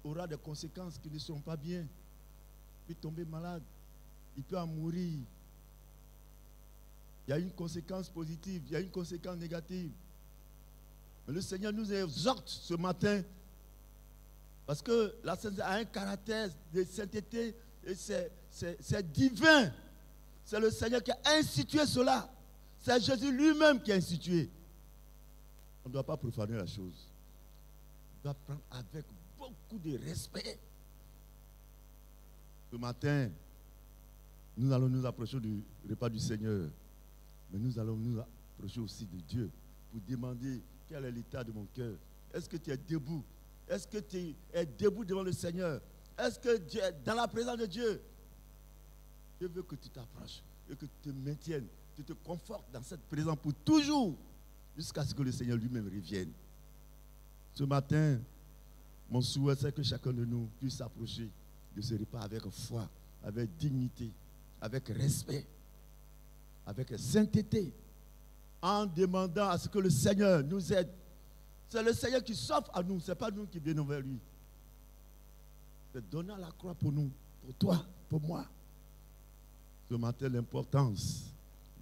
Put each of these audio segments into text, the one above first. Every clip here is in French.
aura des conséquences qui ne seront pas bien. Il peut tomber malade. Il peut en mourir. Il y a une conséquence positive, il y a une conséquence négative. Mais le Seigneur nous exhorte ce matin, parce que la sainteté a un caractère de sainteté et c'est divin. C'est le Seigneur qui a institué cela. C'est Jésus lui-même qui a institué. On ne doit pas profaner la chose. On doit prendre avec beaucoup de respect. Ce matin, nous allons nous approcher du repas du Seigneur. Mais nous allons nous approcher aussi de Dieu pour demander quel est l'état de mon cœur. Est-ce que tu es debout? Est-ce que tu es debout devant le Seigneur? Est-ce que tu es dans la présence de Dieu? Je veux que tu t'approches et que tu te maintiennes, tu te confortes dans cette présence pour toujours, jusqu'à ce que le Seigneur lui-même revienne. Ce matin, mon souhait, c'est que chacun de nous puisse s'approcher de ce repas avec foi, avec dignité, avec respect, avec sainteté, en demandant à ce que le Seigneur nous aide. C'est le Seigneur qui s'offre à nous, ce n'est pas nous qui venons vers lui. C'est donner à la croix pour nous, pour toi, pour moi. Ce matin, l'importance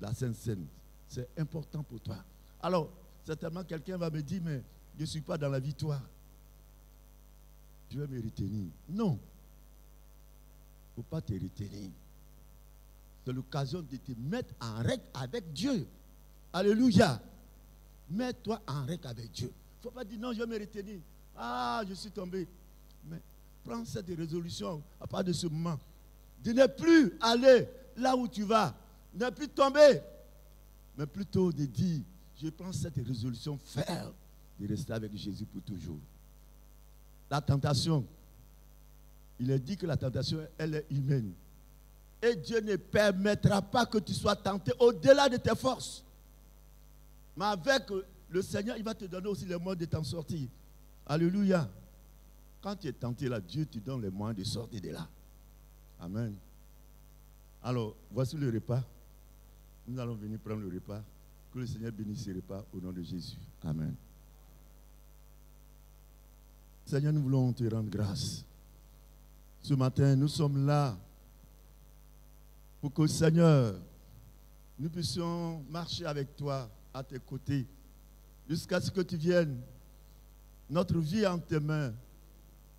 de la Sainte Seine, c'est important pour toi. Alors, certainement, quelqu'un va me dire, mais je ne suis pas dans la victoire. Je vais me retenir. Non. Il ne faut pas te retenir. C'est l'occasion de te mettre en règle avec Dieu. Alléluia. Mets-toi en règle avec Dieu. Il ne faut pas dire non, je vais me retenir. Ah, je suis tombé. Mais prends cette résolution à partir de ce moment. De ne plus aller là où tu vas. Ne plus tomber. Mais plutôt de dire, je prends cette résolution ferme de rester avec Jésus pour toujours. La tentation, il est dit que la tentation, elle est humaine. Et Dieu ne permettra pas que tu sois tenté au-delà de tes forces. Mais avec le Seigneur, il va te donner aussi les moyens de t'en sortir. Alléluia. Quand tu es tenté là, Dieu te donne les moyens de sortir de là. Amen. Alors, voici le repas. Nous allons venir prendre le repas. Que le Seigneur bénisse ce repas au nom de Jésus. Amen. Seigneur, nous voulons te rendre grâce. Ce matin, nous sommes là pour que, Seigneur, nous puissions marcher avec toi à tes côtés jusqu'à ce que tu viennes. Notre vie est en tes mains.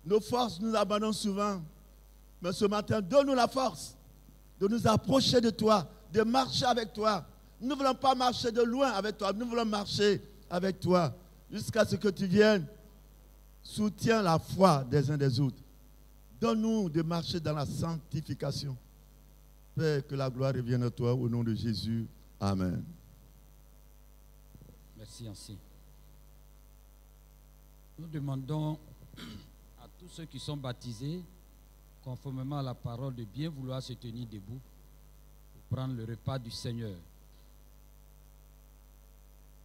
Nos forces nous abandonnent souvent. Mais ce matin, donne-nous la force de nous approcher de toi, de marcher avec toi. Nous ne voulons pas marcher de loin avec toi. Nous voulons marcher avec toi jusqu'à ce que tu viennes. Soutiens la foi des uns des autres. Donne-nous de marcher dans la sanctification. Père, que la gloire revienne à toi au nom de Jésus. Amen. Merci ainsi. Nous demandons à tous ceux qui sont baptisés, conformément à la parole, de bien vouloir se tenir debout pour prendre le repas du Seigneur.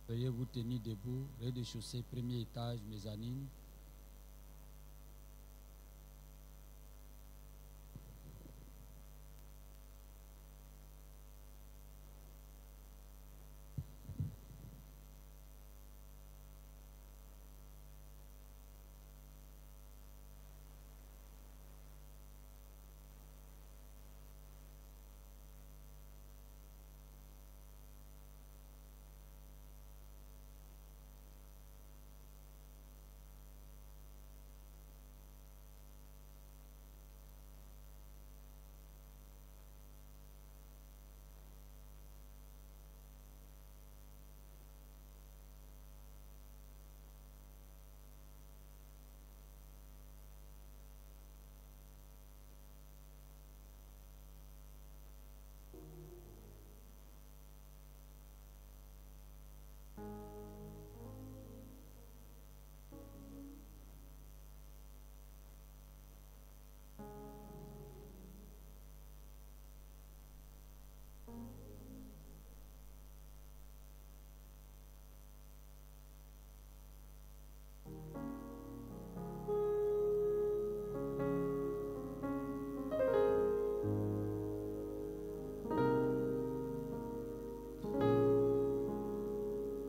Veuillez vous tenir debout, rez-de-chaussée, premier étage, mezzanine.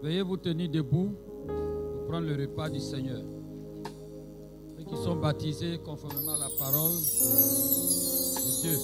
Veuillez vous tenir debout pour prendre le repas du Seigneur. Ceux qui sont baptisés conformément à la parole de Dieu.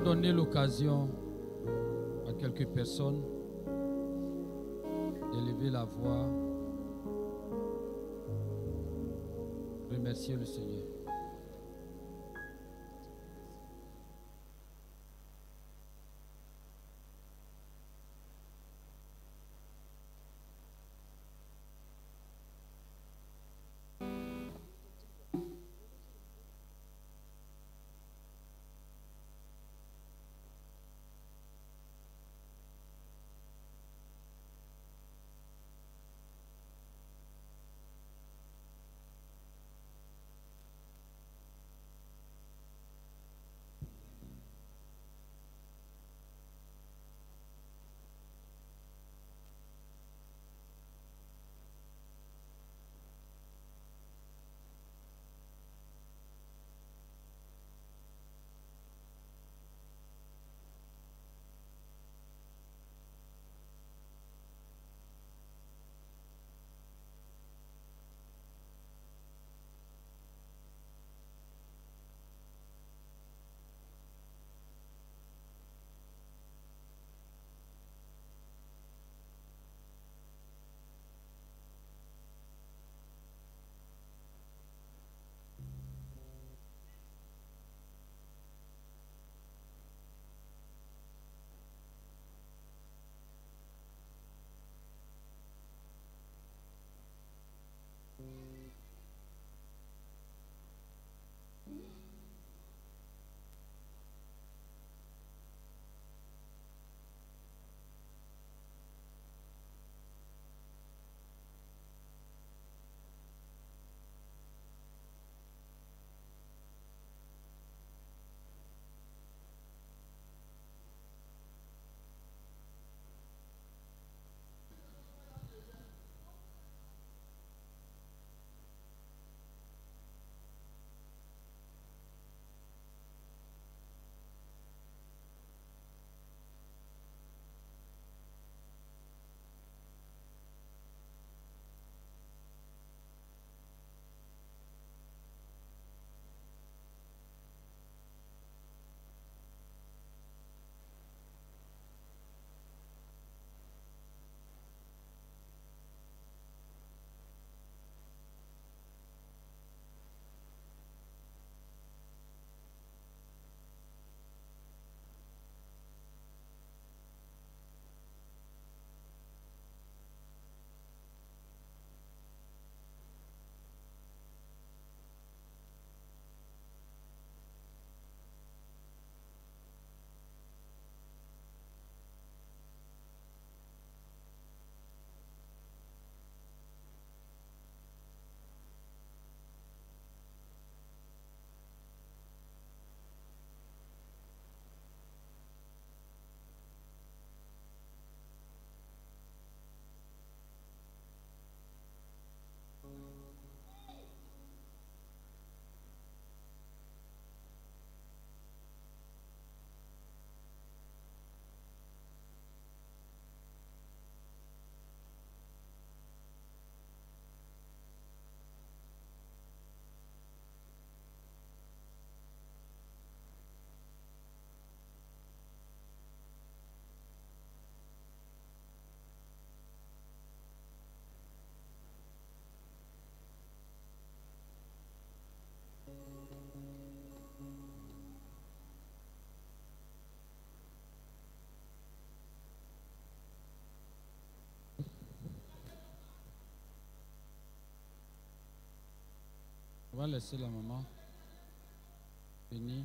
Donner l'occasion à quelques personnes d'élever la voix, remercier le Seigneur. va laisser la maman venir.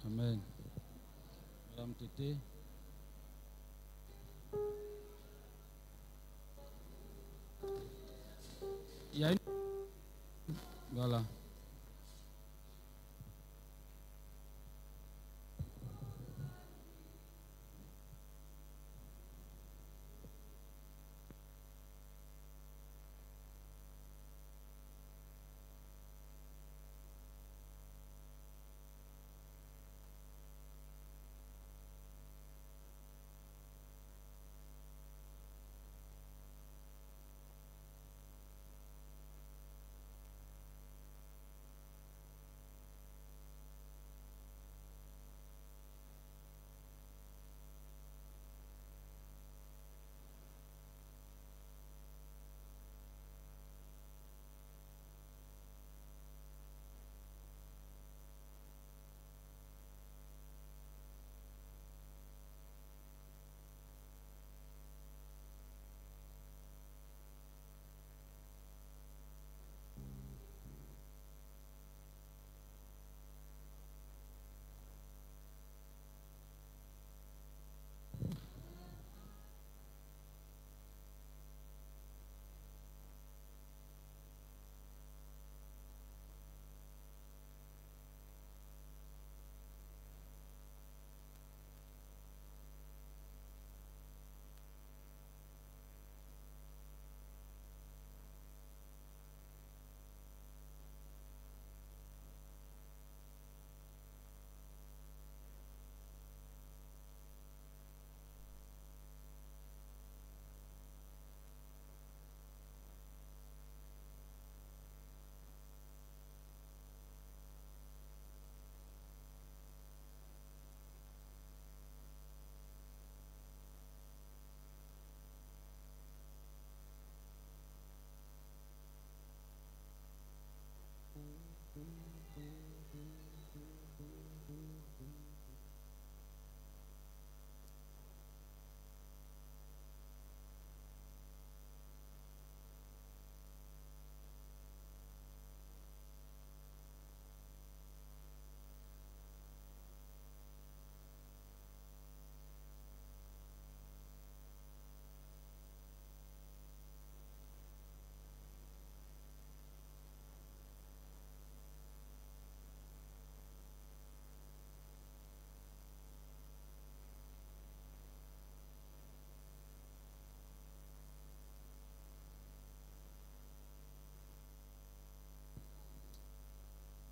Amen. Madame Tété. Il y a une... Voilà.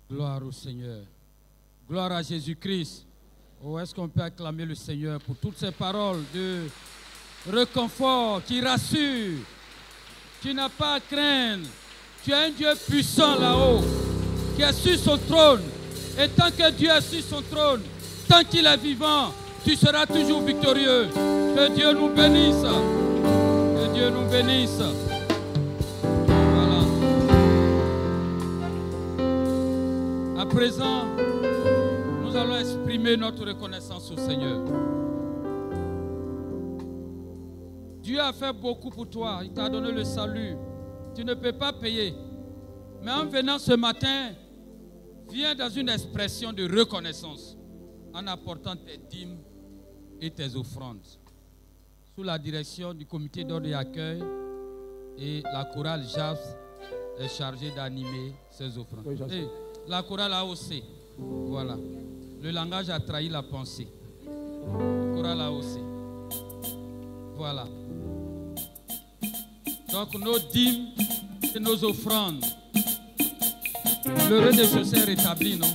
Gloire au Seigneur. Gloire à Jésus-Christ. Oh, est-ce qu'on peut acclamer le Seigneur pour toutes ces paroles de réconfort qui rassure. Tu n'as pas à craindre. Tu as un Dieu puissant là-haut qui est sur son trône. Et tant que Dieu est sur son trône, tant qu'il est vivant, tu seras toujours victorieux. Que Dieu nous bénisse. Que Dieu nous bénisse. À présent, nous allons exprimer notre reconnaissance au Seigneur. Dieu a fait beaucoup pour toi. Il t'a donné le salut. Tu ne peux pas payer. Mais en venant ce matin, viens dans une expression de reconnaissance en apportant tes dîmes et tes offrandes. Sous la direction du comité d'ordre et accueil, et la chorale JAS est chargée d'animer ces offrandes. Oui, et la chorale AOC, voilà. Le langage a trahi la pensée. Chorale AOC. Voilà. Donc nos dîmes et nos offrandes Le rez-de-chaussée est rétabli, non?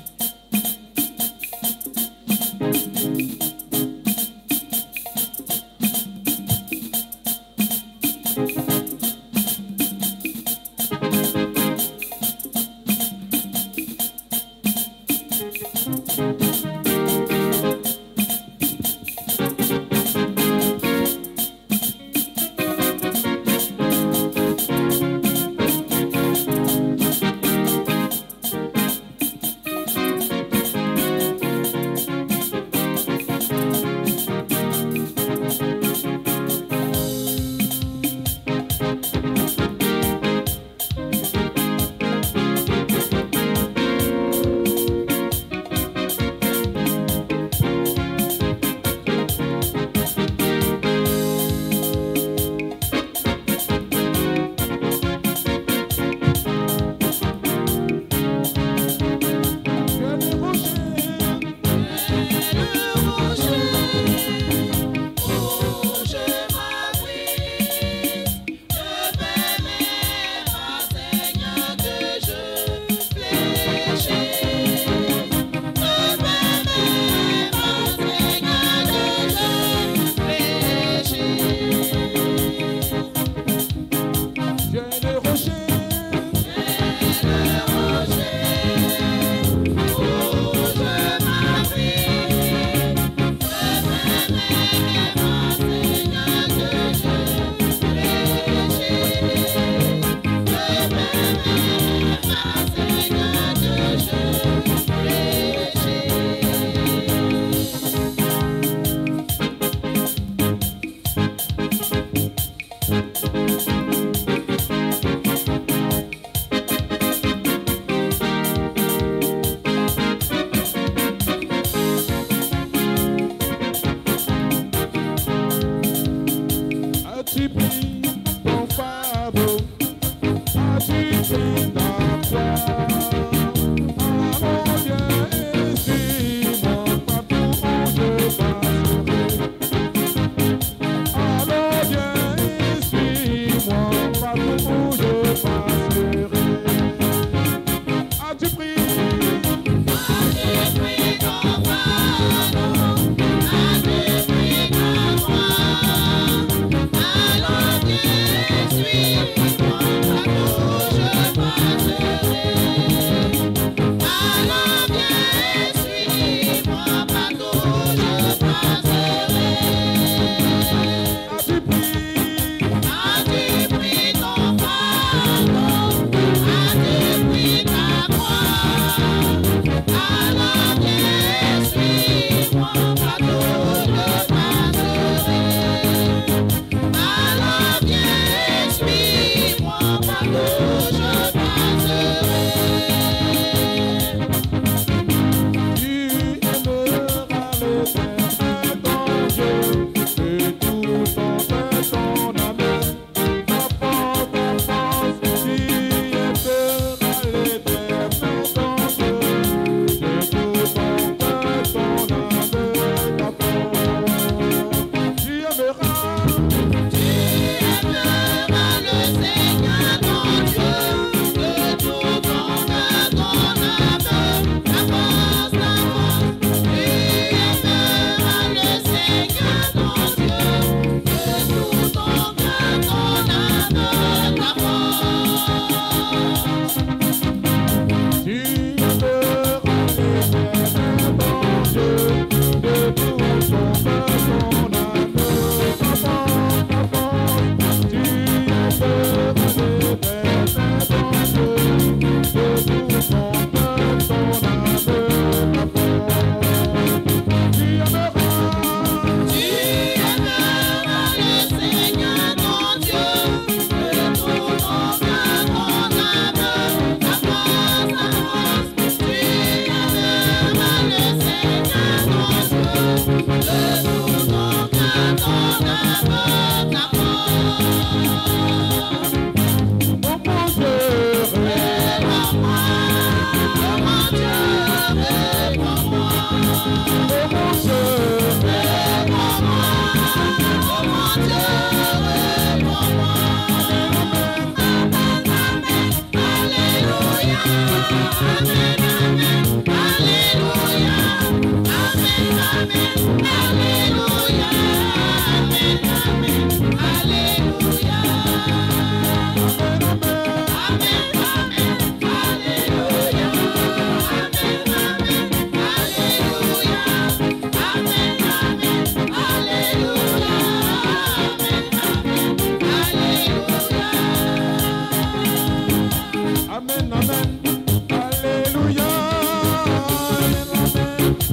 Disons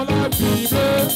la Bible.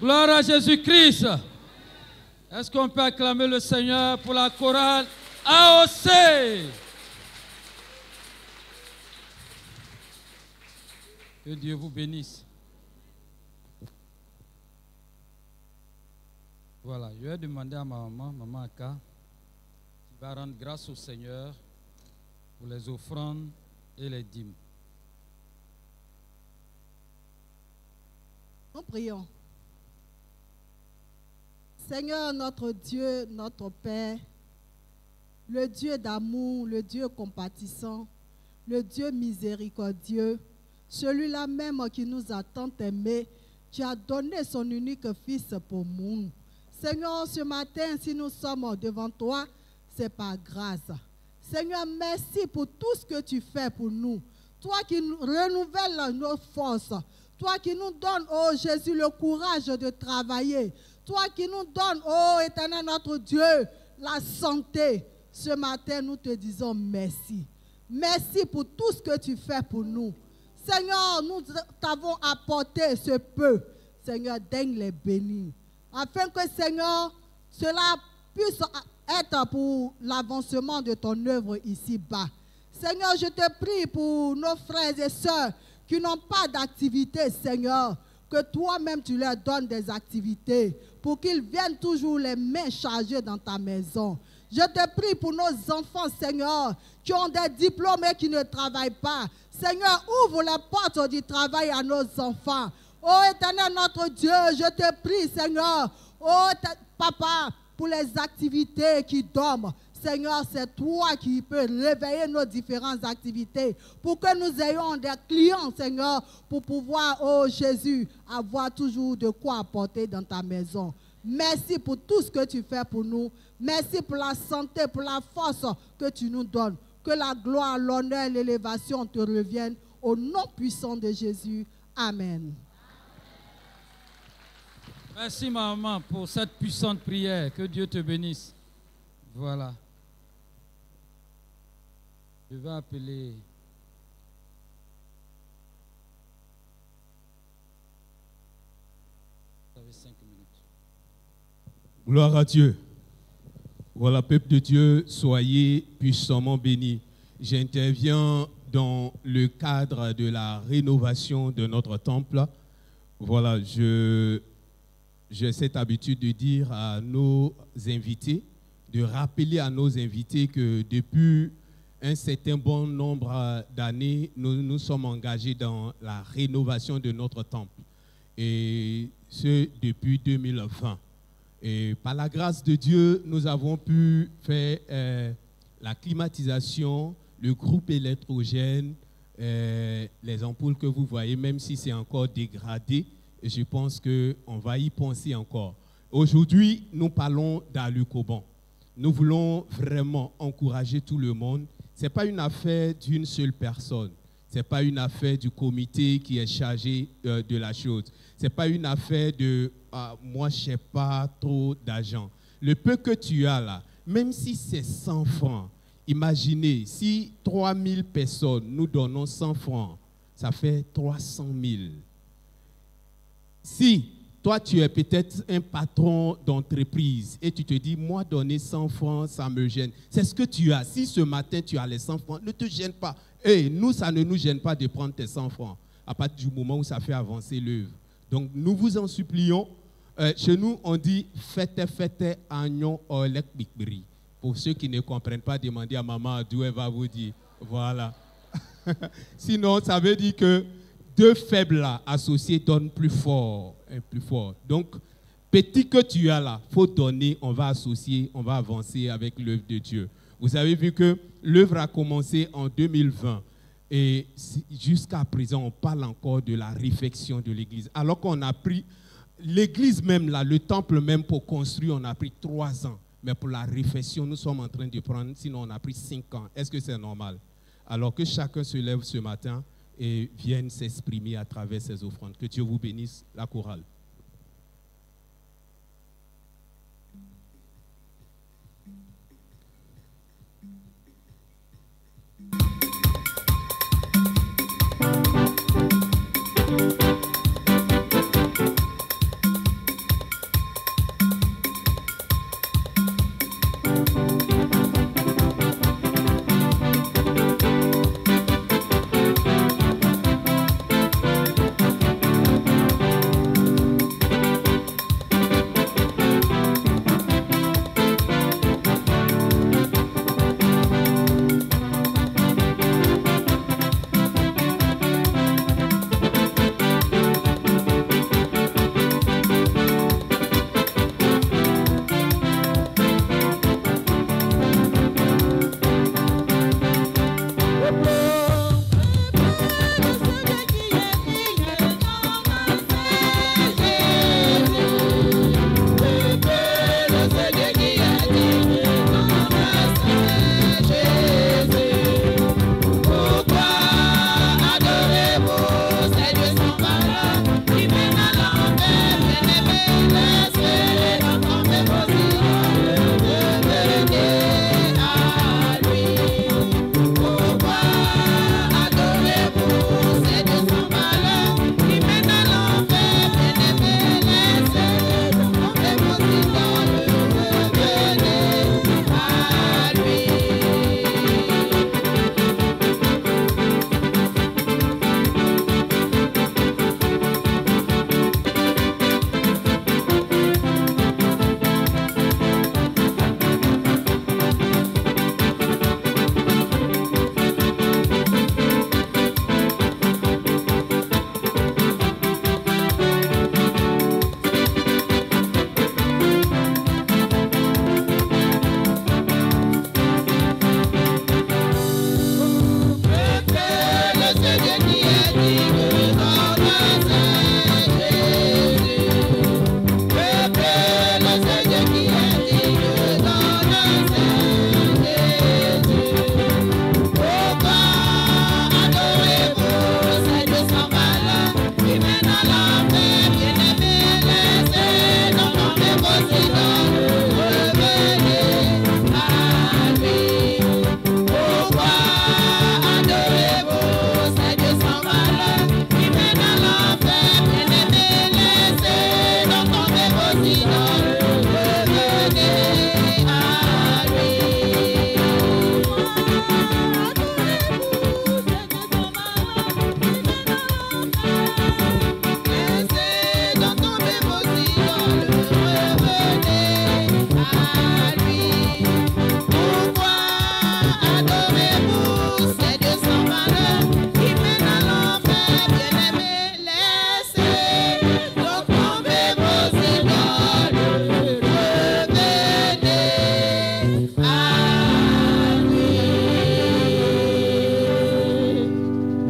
Gloire à Jésus-Christ. Est-ce qu'on peut acclamer le Seigneur pour la chorale AOC? Que Dieu vous bénisse. Voilà, je vais demander à ma maman Aka, qui va rendre grâce au Seigneur pour les offrandes et les dîmes. Nous prions. Seigneur, notre Dieu, notre Père, le Dieu d'amour, le Dieu compatissant, le Dieu miséricordieux, celui-là même qui nous a tant aimés, qui a donné son unique Fils pour nous. Seigneur, ce matin, si nous sommes devant toi, c'est par grâce. Seigneur, merci pour tout ce que tu fais pour nous. Toi qui renouvelles nos forces, toi qui nous donnes, oh Jésus, le courage de travailler. Toi qui nous donnes, oh Éternel notre Dieu, la santé. Ce matin, nous te disons merci. Merci pour tout ce que tu fais pour nous. Seigneur, nous t'avons apporté ce peu. Seigneur, daigne les bénir. Afin que, Seigneur, cela puisse être pour l'avancement de ton œuvre ici-bas. Seigneur, je te prie pour nos frères et sœurs qui n'ont pas d'activité, Seigneur, que toi-même tu leur donnes des activités pour qu'ils viennent toujours les mains chargées dans ta maison. Je te prie pour nos enfants, Seigneur, qui ont des diplômes et qui ne travaillent pas. Seigneur, ouvre les portes du travail à nos enfants. Oh Éternel notre Dieu, je te prie, Seigneur, oh Papa, pour les activités qui dorment. Seigneur, c'est toi qui peux réveiller nos différentes activités pour que nous ayons des clients, Seigneur, pour pouvoir, oh Jésus, avoir toujours de quoi apporter dans ta maison. Merci pour tout ce que tu fais pour nous. Merci pour la santé, pour la force que tu nous donnes. Que la gloire, l'honneur et l'élévation te reviennent au nom puissant de Jésus. Amen. Merci maman pour cette puissante prière. Que Dieu te bénisse. Voilà. Je vais appeler. Vous avez 5 minutes. Gloire à Dieu. Voilà, peuple de Dieu, soyez puissamment bénis. J'interviens dans le cadre de la rénovation de notre temple. Voilà, j'ai cette habitude de dire à nos invités, de rappeler à nos invités que depuis un certain bon nombre d'années, nous sommes engagés dans la rénovation de notre temple. Et ce, depuis 2020. Et par la grâce de Dieu, nous avons pu faire la climatisation, le groupe électrogène, les ampoules que vous voyez, même si c'est encore dégradé, et je pense qu'on va y penser encore. Aujourd'hui, nous parlons d'Alukoban. Nous voulons vraiment encourager tout le monde. Ce n'est pas une affaire d'une seule personne. Ce n'est pas une affaire du comité qui est chargé de la chose. Ce n'est pas une affaire de moi, je n'ai pas trop d'argent. Le peu que tu as là, même si c'est 100 francs, imaginez, si 3000 personnes nous donnons 100 francs, ça fait 300 000. Si toi, tu es peut-être un patron d'entreprise et tu te dis, moi, donner 100 francs, ça me gêne. C'est ce que tu as. Si ce matin, tu as les 100 francs, ne te gêne pas. Nous, ça ne nous gêne pas de prendre tes 100 francs à partir du moment où ça fait avancer l'œuvre. Donc, nous vous en supplions. Chez nous, on dit « faites, agnon, olek, bikbiri ». Pour ceux qui ne comprennent pas, demandez à maman d'où elle va vous dire. Voilà. Sinon, ça veut dire que deux faibles associés donnent plus fort. Donc, petit que tu as là, il faut donner, on va associer, on va avancer avec l'œuvre de Dieu. Vous avez vu que l'œuvre a commencé en 2020 et jusqu'à présent, on parle encore de la réfection de l'église. Alors qu'on a pris l'église même, là, le temple même pour construire, on a pris 3 ans. Mais pour la réfection, nous sommes en train de prendre, sinon on a pris 5 ans. Est-ce que c'est normal? Alors que chacun se lève ce matin et vienne s'exprimer à travers ses offrandes. Que Dieu vous bénisse, la chorale.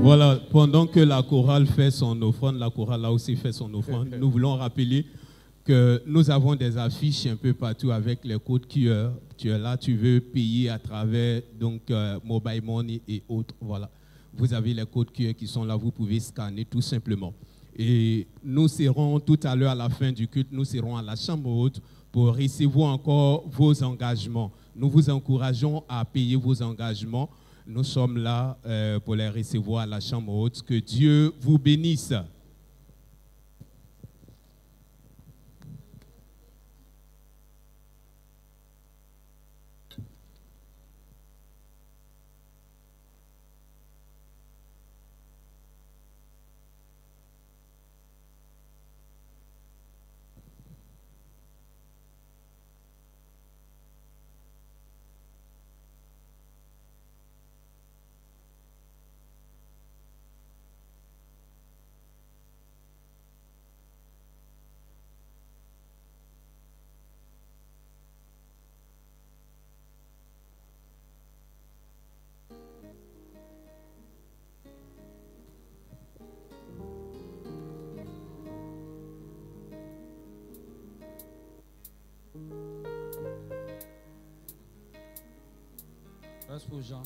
Voilà, pendant que la chorale fait son offrande, la chorale a aussi fait son offrande, nous voulons rappeler que nous avons des affiches un peu partout avec les codes QR. Tu es là, tu veux payer à travers donc, Mobile Money et autres. Voilà, vous avez les codes QR qui sont là, vous pouvez scanner tout simplement. Et nous serons tout à l'heure à la fin du culte, nous serons à la chambre haute pour recevoir encore vos engagements. Nous vous encourageons à payer vos engagements. Nous sommes là pour les recevoir à la chambre haute. Que Dieu vous bénisse. reste pour Jean.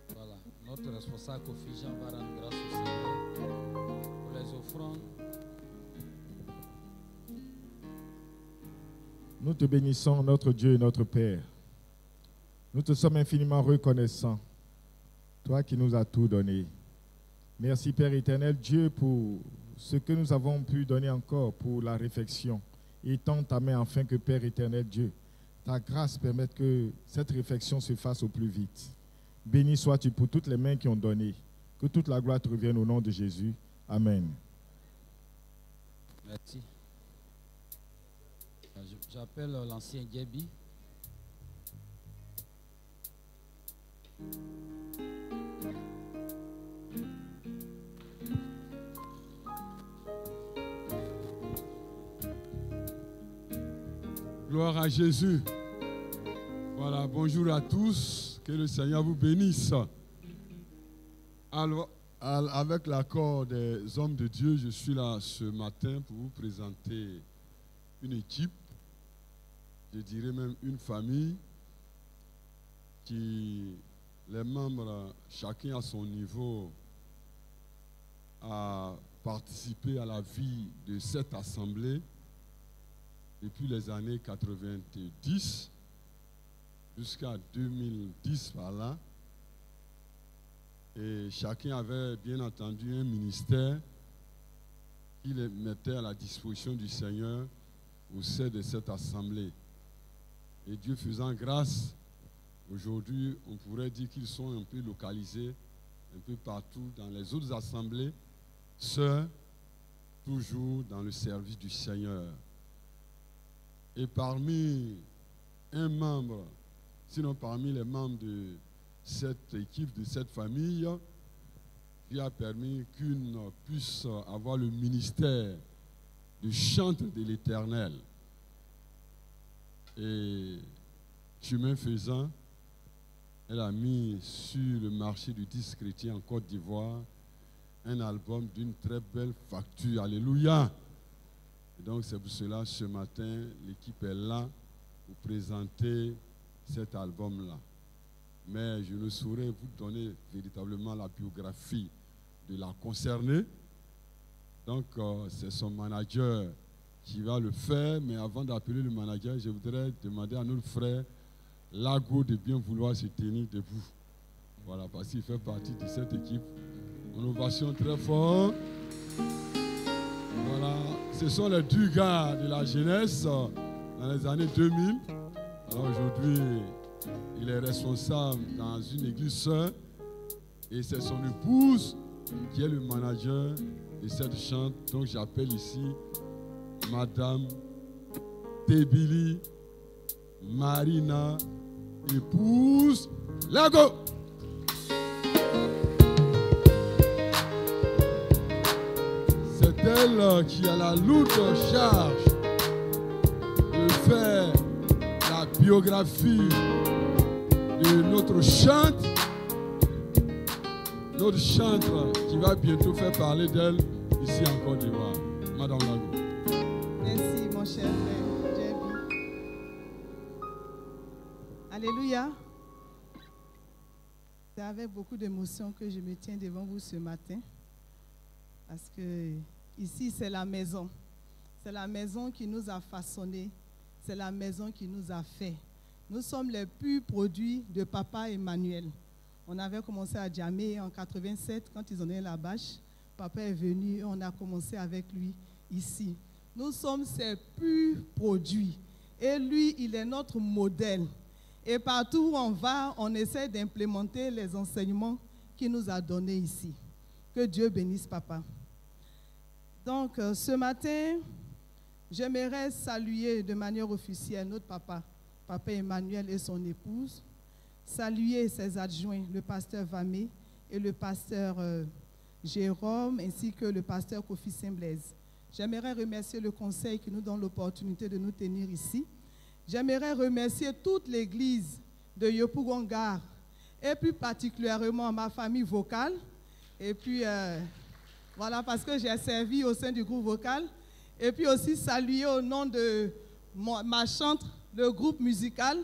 Voilà, notre responsable Kofi Jean va rendre grâce au Seigneur pour les offrandes. Nous te bénissons, notre Dieu et notre Père. Nous te sommes infiniment reconnaissants, toi qui nous as tout donné. Merci Père éternel, Dieu, pour ce que nous avons pu donner encore pour la réflexion. Et tends ta main afin que Père éternel, Dieu, ta grâce permette que cette réflexion se fasse au plus vite. Béni sois-tu pour toutes les mains qui ont donné. Que toute la gloire te revienne au nom de Jésus. Amen. Merci. J'appelle l'ancien Gaby. Gloire à Jésus. Voilà, bonjour à tous. Que le Seigneur vous bénisse. Alors, avec l'accord des hommes de Dieu, je suis là ce matin pour vous présenter une équipe, je dirais même une famille, qui, les membres, chacun à son niveau, a participé à la vie de cette assemblée depuis les années 90 jusqu'à 2010 par là. Et chacun avait bien entendu un ministère qu'il mettait à la disposition du Seigneur au sein de cette assemblée. Et Dieu faisant grâce, aujourd'hui, on pourrait dire qu'ils sont un peu localisés un peu partout dans les autres assemblées, seuls, toujours dans le service du Seigneur. Et parmi un membre, sinon parmi les membres de cette équipe, de cette famille, qui a permis qu'une puisse avoir le ministère du chant de l'Éternel. Et chemin faisant, elle a mis sur le marché du disque chrétien en Côte d'Ivoire un album d'une très belle facture. Alléluia! Et donc c'est pour cela, ce matin, l'équipe est là pour présenter cet album-là. Mais je ne saurais vous donner véritablement la biographie de la concernée. Donc c'est son manager qui va le faire. Mais avant d'appeler le manager, je voudrais demander à notre frère Lago de bien vouloir se tenir debout. Voilà, parce qu'il fait partie de cette équipe. Une ovation très forte. Voilà, ce sont les deux gars de la jeunesse dans les années 2000. Alors aujourd'hui, il est responsable dans une église sœur et c'est son épouse qui est le manager de cette chante. Donc j'appelle ici Madame Tebili Marina, épouse Lago. C'est elle qui a la lourde charge de faire la biographie de notre chante qui va bientôt faire parler d'elle ici en Côte d'Ivoire. Madame Lago. Merci mon cher frère Jebi. Alléluia. C'est avec beaucoup d'émotion que je me tiens devant vous ce matin. Parce que ici c'est la maison. C'est la maison qui nous a façonnés. C'est la maison qui nous a fait. Nous sommes les purs produits de Papa Emmanuel. On avait commencé à jammer en 87 quand ils ont donné la bâche. Papa est venu et on a commencé avec lui ici. Nous sommes ses purs produits. Et lui, il est notre modèle. Et partout où on va, on essaie d'implémenter les enseignements qu'il nous a donnés ici. Que Dieu bénisse Papa. Donc, ce matin, j'aimerais saluer de manière officielle notre papa, Papa Emmanuel et son épouse, saluer ses adjoints, le pasteur Vamé et le pasteur Jérôme, ainsi que le pasteur Kofi Saint-Blaise. J'aimerais remercier le conseil qui nous donne l'opportunité de nous tenir ici. J'aimerais remercier toute l'église de Yopougongar et plus particulièrement ma famille vocale. Et puis, voilà, parce que j'ai servi au sein du groupe vocal. Et puis aussi saluer au nom de ma chante, le groupe musical.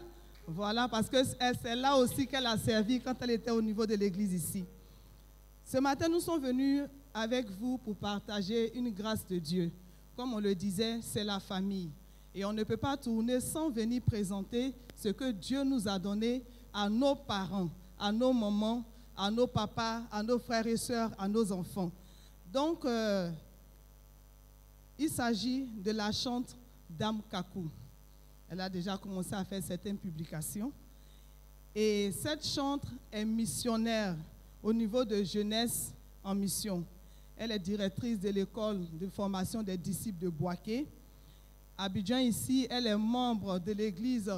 Voilà, parce que c'est là aussi qu'elle a servi quand elle était au niveau de l'église ici. Ce matin, nous sommes venus avec vous pour partager une grâce de Dieu. Comme on le disait, c'est la famille. Et on ne peut pas tourner sans venir présenter ce que Dieu nous a donné à nos parents, à nos mamans, à nos papas, à nos frères et sœurs, à nos enfants. Donc, il s'agit de la chante Dame Kakou. Elle a déjà commencé à faire certaines publications. Et cette chante est missionnaire au niveau de jeunesse en mission. Elle est directrice de l'école de formation des disciples de Boaké. À Abidjan ici, elle est membre de l'église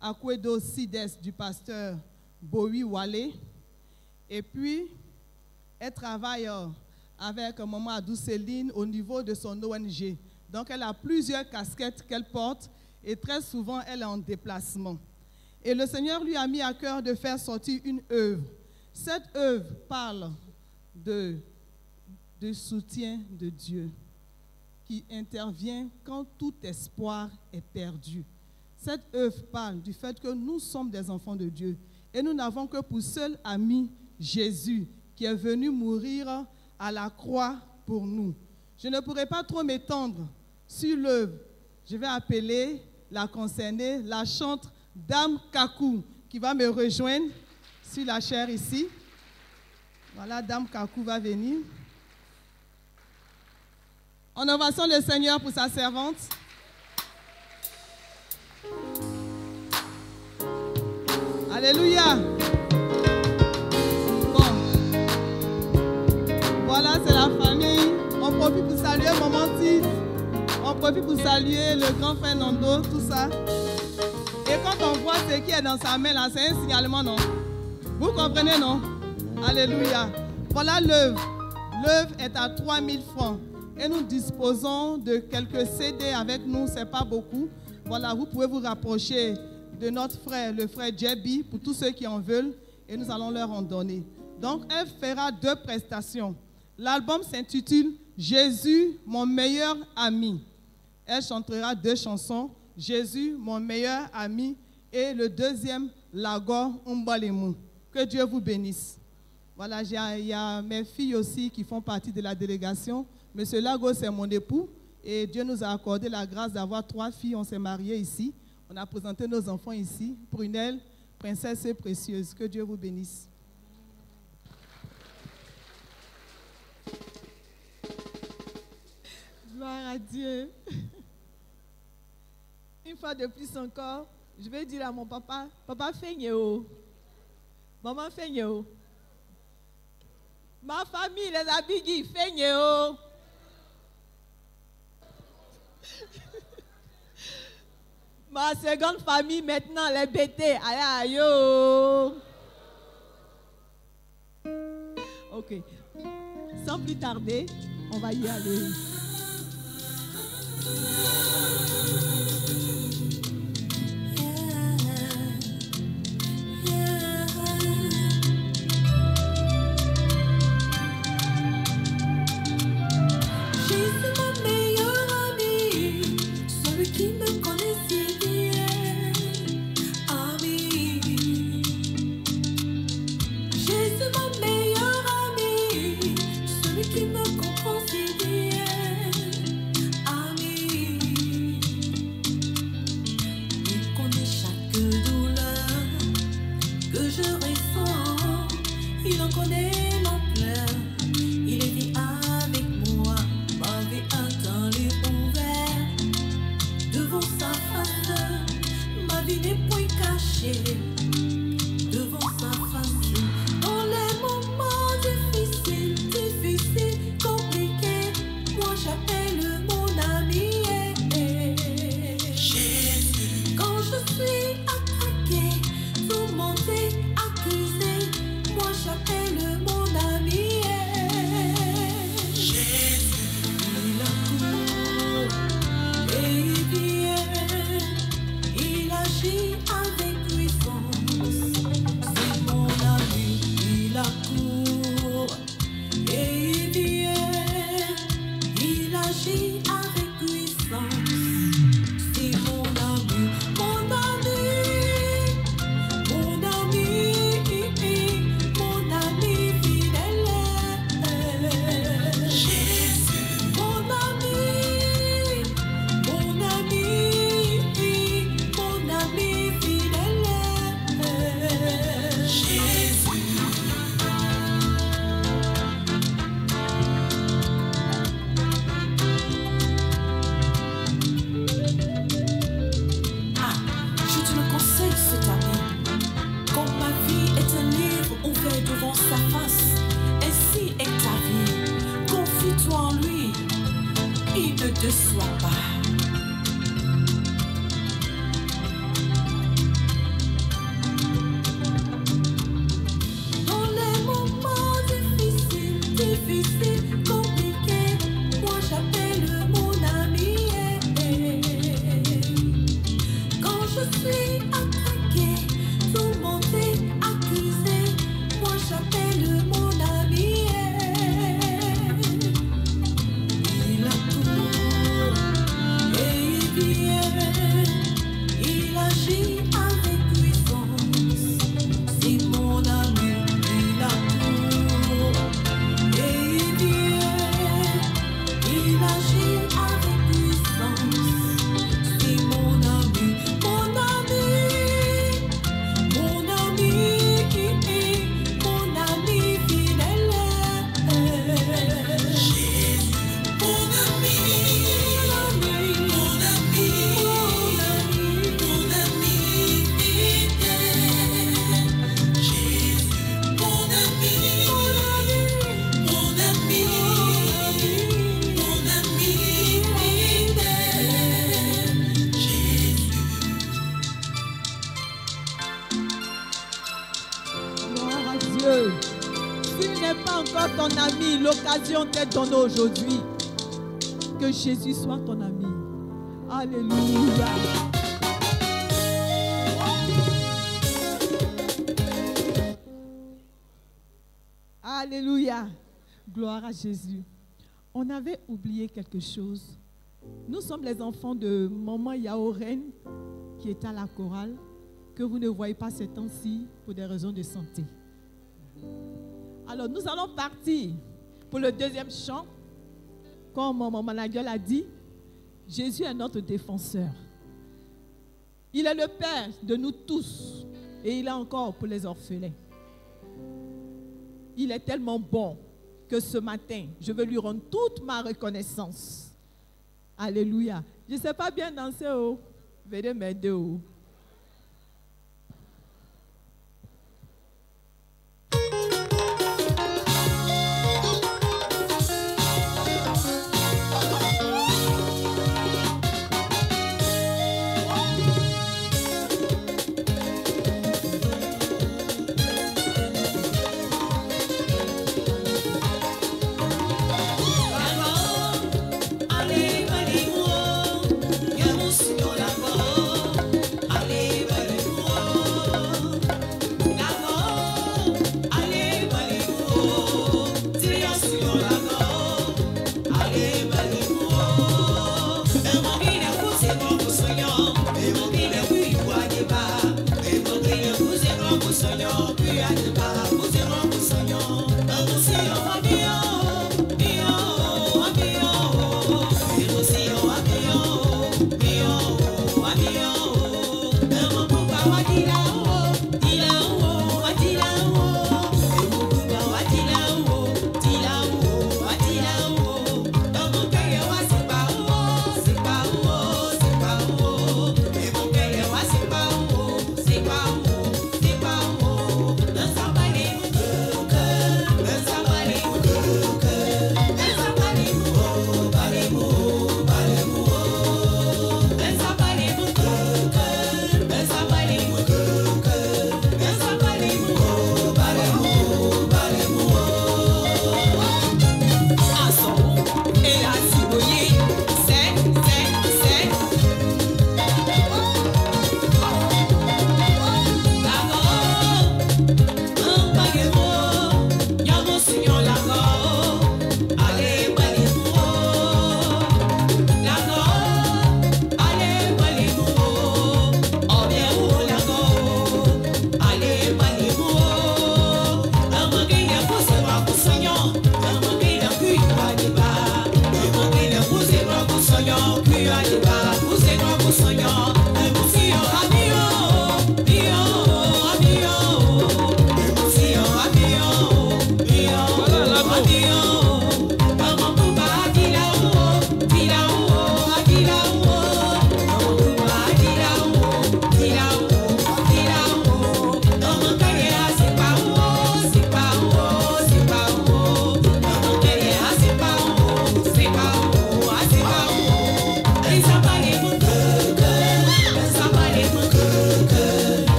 Akwedo Sides du pasteur Bowie Wale. Et puis, elle travaille avec Maman Adou Céline au niveau de son ONG. Donc, elle a plusieurs casquettes qu'elle porte et très souvent, elle est en déplacement. Et le Seigneur lui a mis à cœur de faire sortir une œuvre. Cette œuvre parle de soutien de Dieu qui intervient quand tout espoir est perdu. Cette œuvre parle du fait que nous sommes des enfants de Dieu et nous n'avons que pour seul ami Jésus qui est venu mourir à la croix pour nous. Je ne pourrai pas trop m'étendre sur l'œuvre. Je vais appeler la concernée, la chante Dame Kakou, qui va me rejoindre sur la chaire ici. Voilà, Dame Kakou va venir. En ovation le Seigneur pour sa servante. Alléluia. Bon. Voilà, c'est la famille. On profite pour saluer Maman Tif. On profite pour saluer le grand frère Nando, tout ça. Et quand on voit ce qui est dans sa main, là, c'est un signalement, non? Vous comprenez, non? Alléluia. Voilà l'œuvre. L'œuvre est à 3000 francs. Et nous disposons de quelques CD avec nous, ce n'est pas beaucoup. Voilà, vous pouvez vous rapprocher de notre frère, le frère Djebi, pour tous ceux qui en veulent, et nous allons leur en donner. Donc, elle fera 2 prestations. L'album s'intitule « Jésus, mon meilleur ami ». Elle chantera 2 chansons, « Jésus, mon meilleur ami » et le deuxième, « Lago Umbalemu ». Que Dieu vous bénisse. Voilà, il y a mes filles aussi qui font partie de la délégation. Monsieur Lago, c'est mon époux et Dieu nous a accordé la grâce d'avoir 3 filles. On s'est mariés ici. On a présenté nos enfants ici. Prunelle, princesse et précieuse. Que Dieu vous bénisse. Gloire à Dieu. Une fois de plus encore, je vais dire à mon papa, papa Feignéo, maman Feignéo, ma famille, les Abigui, Feignéo. Ma seconde famille maintenant, les BT, aïe aïe yo. Ok. Sans plus tarder, on va y aller. Qui me comprend si bien, ami. déçois pas. Dans les moments difficiles, compliqués, moi j'appelle mon ami. Quand je suis attaqué, tourmenté, accusé, moi j'appelle mon ami. Il a tout et il vient, il agit avec puissance. C'est mon ami, il a tout et il vient, il agit avec puissance. C'est mon ami, mon ami, mon ami, mon ami fidèle. Jésus, mon ami, mon ami, mon ami fidèle. Jésus, mon ami, mon ami, mon ami fidèle. Jésus. Gloire à Dieu. S'il n'est pas encore ton ami, l'occasion t'est donnée aujourd'hui. Que Jésus soit ton ami. Alléluia. Alléluia. Gloire à Jésus. On avait oublié quelque chose. Nous sommes les enfants de maman Yaoren qui est à la chorale, que vous ne voyez pas ces temps-ci pour des raisons de santé. Alors nous allons partir pour le deuxième chant. Comme mon manager l'a dit, Jésus est notre défenseur. Il est le Père de nous tous et il est encore pour les orphelins. Il est tellement bon que ce matin, je veux lui rendre toute ma reconnaissance. Alléluia. Je ne sais pas bien danser, oh. Venez m'aider, oh. Allez, allez, moi,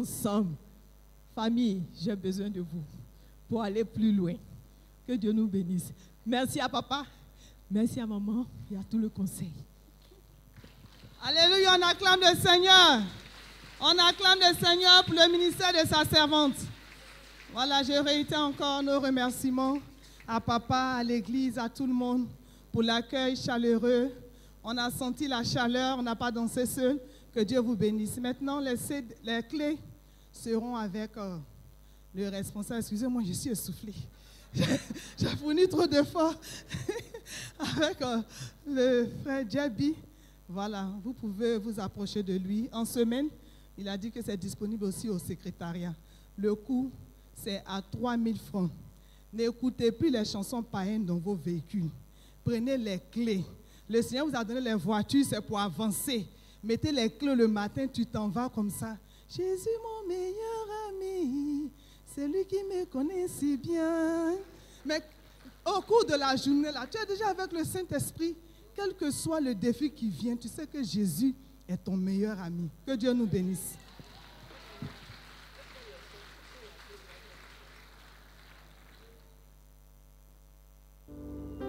ensemble. Famille, j'ai besoin de vous pour aller plus loin. Que Dieu nous bénisse. Merci à papa, merci à maman et à tout le conseil. Alléluia, on acclame le Seigneur. On acclame le Seigneur pour le ministère de sa servante. Voilà, je réitère encore nos remerciements à papa, à l'église, à tout le monde pour l'accueil chaleureux. On a senti la chaleur, on n'a pas dansé seul. Que Dieu vous bénisse. Maintenant, les clés seront avec le responsable. Excusez-moi, je suis essoufflée. J'ai fourni trop d'efforts avec le frère Djabi. Voilà, vous pouvez vous approcher de lui. En semaine, il a dit que c'est disponible aussi au secrétariat. Le coût, c'est à 3 000 francs. N'écoutez plus les chansons païennes dans vos véhicules. Prenez les clés. Le Seigneur vous a donné les voitures, c'est pour avancer. Mettez les clés le matin, tu t'en vas comme ça. Jésus, mon meilleur ami, c'est lui qui me connaît si bien. Mais au cours de la journée, là, tu es déjà avec le Saint-Esprit. Quel que soit le défi qui vient, tu sais que Jésus est ton meilleur ami. Que Dieu nous bénisse.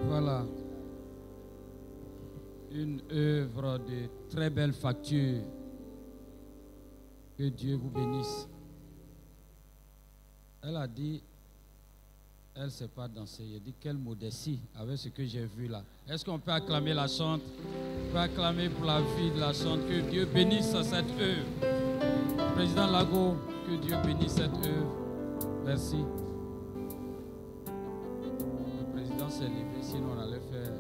Voilà. Une œuvre de très belle facture. Que Dieu vous bénisse. Elle a dit, elle ne sait pas danser. Elle dit, quelle modestie avec ce que j'ai vu là. Est-ce qu'on peut acclamer la chante? On peut acclamer pour la vie de la chante. Que Dieu bénisse cette œuvre. Président Lago, que Dieu bénisse cette œuvre. Merci. Le président s'est levé, sinon on allait faire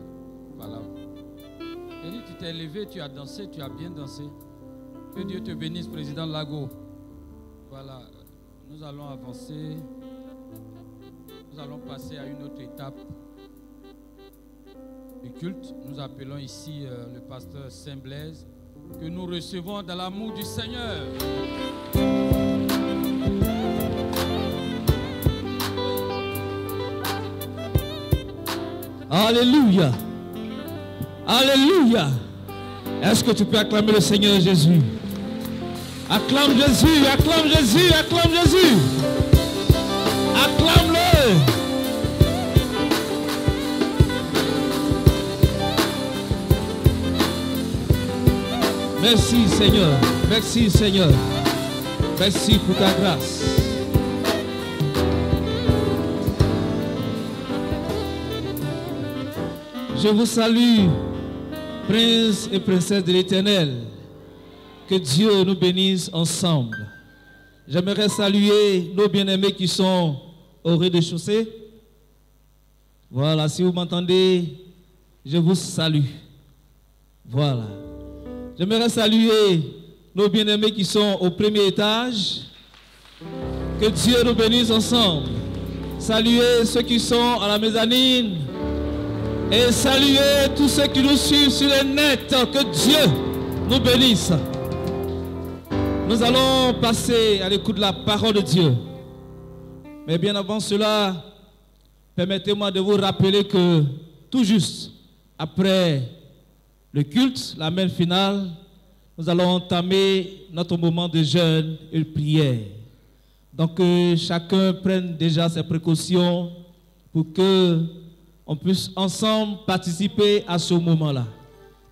voilà. Et dit, tu t'es levé, tu as dansé, tu as bien dansé. Que Dieu te bénisse, président Lago. Voilà, nous allons avancer. Nous allons passer à une autre étape du culte. Nous appelons ici le pasteur Saint-Blaise, que nous recevons dans l'amour du Seigneur. Alléluia. Alléluia. Est-ce que tu peux acclamer le Seigneur Jésus? Acclame Jésus, acclame Jésus, acclame Jésus. Acclame-le. Merci Seigneur, merci Seigneur. Merci pour ta grâce. Je vous salue, prince et princesse de l'Éternel. Que Dieu nous bénisse ensemble. J'aimerais saluer nos bien-aimés qui sont au rez-de-chaussée. Voilà, si vous m'entendez, je vous salue. Voilà. J'aimerais saluer nos bien-aimés qui sont au premier étage. Que Dieu nous bénisse ensemble. Saluer ceux qui sont à la mezzanine. Et saluer tous ceux qui nous suivent sur le net. Que Dieu nous bénisse. Nous allons passer à l'écoute de la parole de Dieu. Mais bien avant cela, permettez-moi de vous rappeler que tout juste après le culte, la messe finale, nous allons entamer notre moment de jeûne et de prière. Donc chacun prenne déjà ses précautions pour que on puisse ensemble participer à ce moment-là.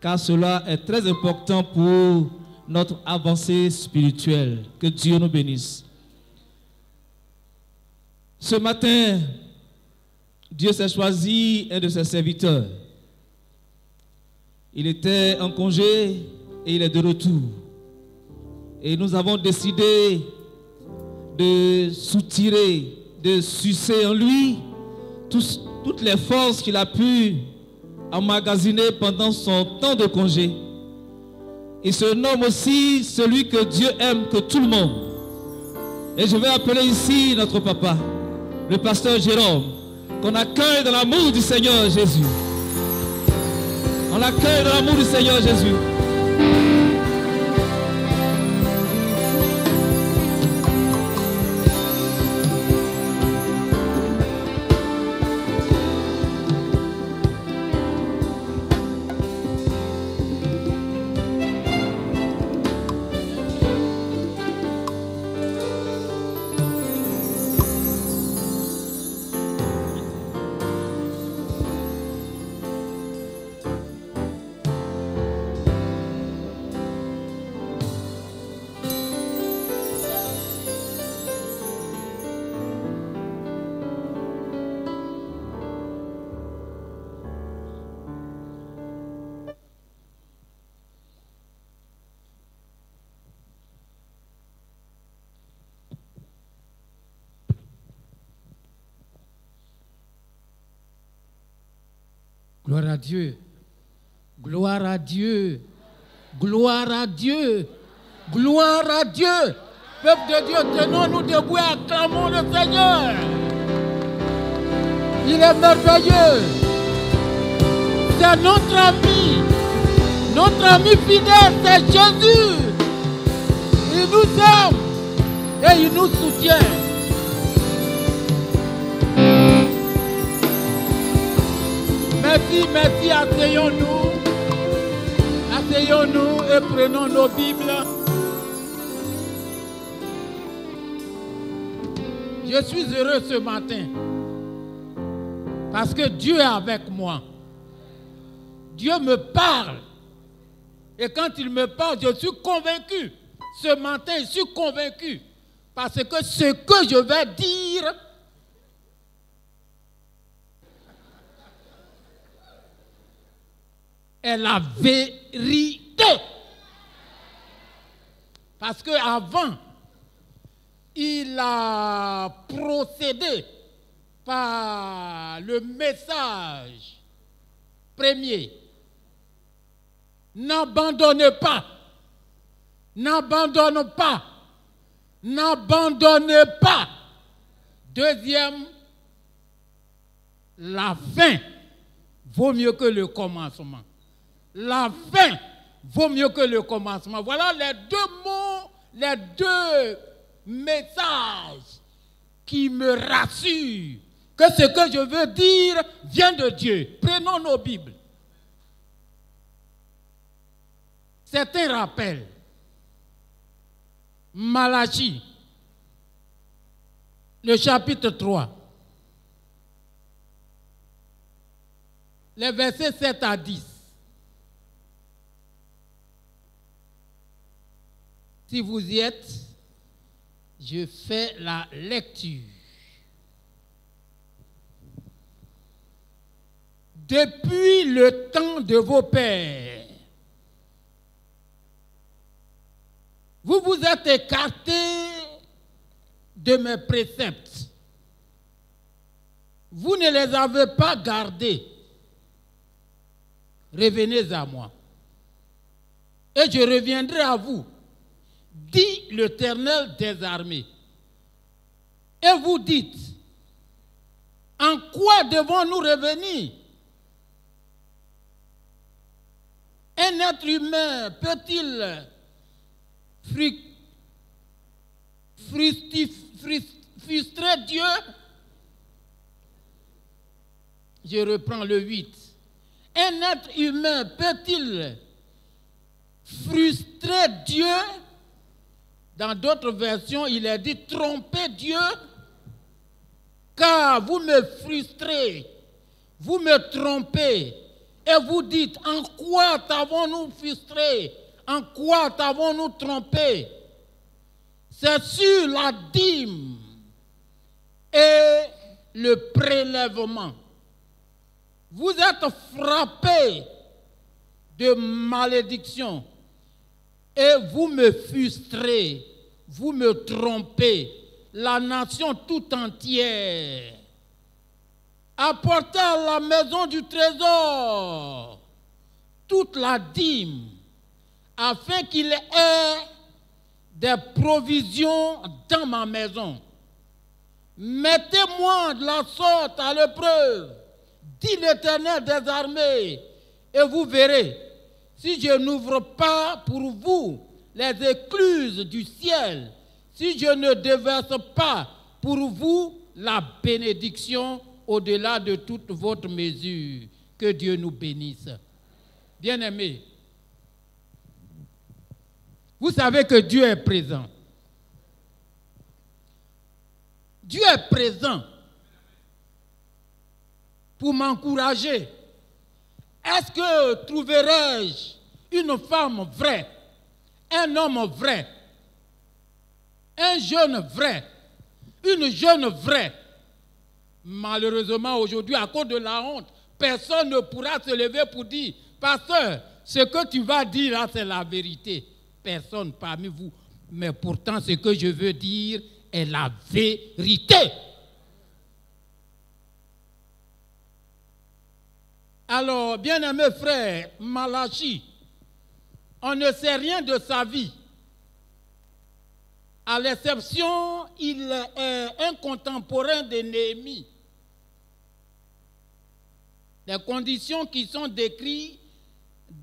Car cela est très important pour notre avancée spirituelle. Que Dieu nous bénisse. Ce matin, Dieu s'est choisi un de ses serviteurs. Il était en congé et il est de retour. Et nous avons décidé de soutirer, de sucer en lui toutes les forces qu'il a pu emmagasiner pendant son temps de congé. Il se nomme aussi celui que Dieu aime que tout le monde. Et je vais appeler ici notre papa, le pasteur Jérôme, qu'on accueille dans l'amour du Seigneur Jésus. On l'accueille dans l'amour du Seigneur Jésus. Gloire à Dieu. Gloire à Dieu. Gloire à Dieu. Gloire à Dieu. Peuple de Dieu, tenons-nous debout et acclamons le Seigneur. Il est merveilleux. C'est notre ami. Notre ami fidèle, c'est Jésus. Il nous aime et il nous soutient. Merci, asseyons-nous. Asseyons-nous et prenons nos Bibles. Je suis heureux ce matin parce que Dieu est avec moi. Dieu me parle. Et quand il me parle, je suis convaincu. Ce matin, je suis convaincu. Parce que ce que je vais dire est la vérité. Parce qu'avant, il a procédé par le message premier. N'abandonnez pas. N'abandonne pas. N'abandonnez pas. Deuxième, la fin vaut mieux que le commencement. La fin vaut mieux que le commencement. Voilà les deux mots, les deux messages qui me rassurent que ce que je veux dire vient de Dieu. Prenons nos Bibles. C'est un rappel. Malachie, le chapitre 3, les versets 7 à 10. Si vous y êtes, je fais la lecture. Depuis le temps de vos pères, vous vous êtes écartés de mes préceptes. Vous ne les avez pas gardés. Revenez à moi. Et je reviendrai à vous, dit l'Éternel des armées. Et vous dites, en quoi devons-nous revenir? Un être humain peut-il frustrer Dieu? Je reprends le 8. Un être humain peut-il frustrer Dieu? Dans d'autres versions, il est dit tromper Dieu, car vous me frustrez, vous me trompez, et vous dites, en quoi t'avons-nous frustré? En quoi t'avons-nous trompé? C'est sur la dîme et le prélèvement. Vous êtes frappés de malédiction et vous me frustrez, vous me trompez, la nation tout entière. Apportez à la maison du trésor toute la dîme, afin qu'il ait des provisions dans ma maison. Mettez-moi de la sorte à l'épreuve, dit l'Éternel des armées, et vous verrez, si je n'ouvre pas pour vous les écluses du ciel, si je ne déverse pas pour vous la bénédiction au-delà de toute votre mesure, que Dieu nous bénisse. Bien-aimés, vous savez que Dieu est présent. Dieu est présent pour m'encourager. Est-ce que trouverai-je une femme vraie, un homme vrai, un jeune vrai, une jeune vraie? Malheureusement, aujourd'hui, à cause de la honte, personne ne pourra se lever pour dire, pasteur, ce que tu vas dire là, c'est la vérité. Personne parmi vous. Mais pourtant, ce que je veux dire est la vérité. Alors, bien-aimé frère Malachi, on ne sait rien de sa vie. À l'exception, il est un contemporain de Néhémie. Les conditions qui sont décrites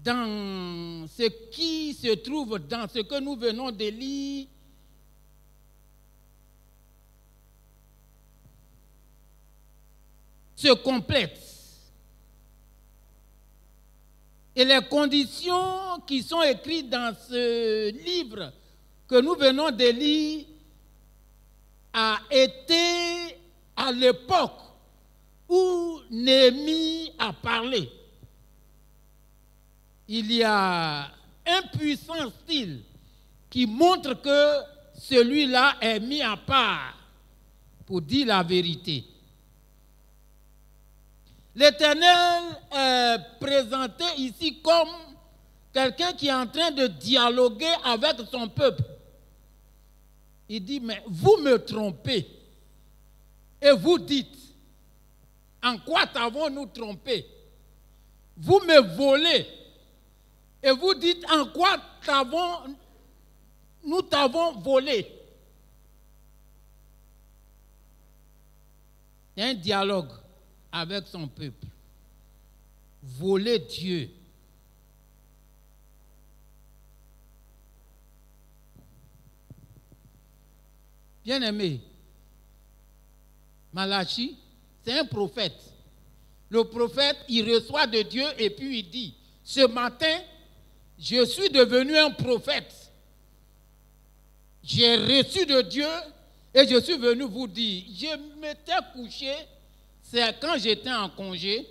dans ce qui se trouve dans ce que nous venons de lire se complètent. Et les conditions qui sont écrites dans ce livre que nous venons de lire a été à l'époque où Néhémie a parlé. Il y a un puissant style qui montre que celui-là est mis à part pour dire la vérité. L'Éternel est présenté ici comme quelqu'un qui est en train de dialoguer avec son peuple. Il dit, mais vous me trompez et vous dites, en quoi t'avons-nous trompé? Vous me volez et vous dites, en quoi nous t'avons volé? Il y a un dialogue avec son peuple. Voler Dieu. Bien-aimé, Malachi, c'est un prophète. Le prophète, il reçoit de Dieu et puis il dit, ce matin, je suis devenu un prophète. J'ai reçu de Dieu et je suis venu vous dire, je m'étais couché, c'est quand j'étais en congé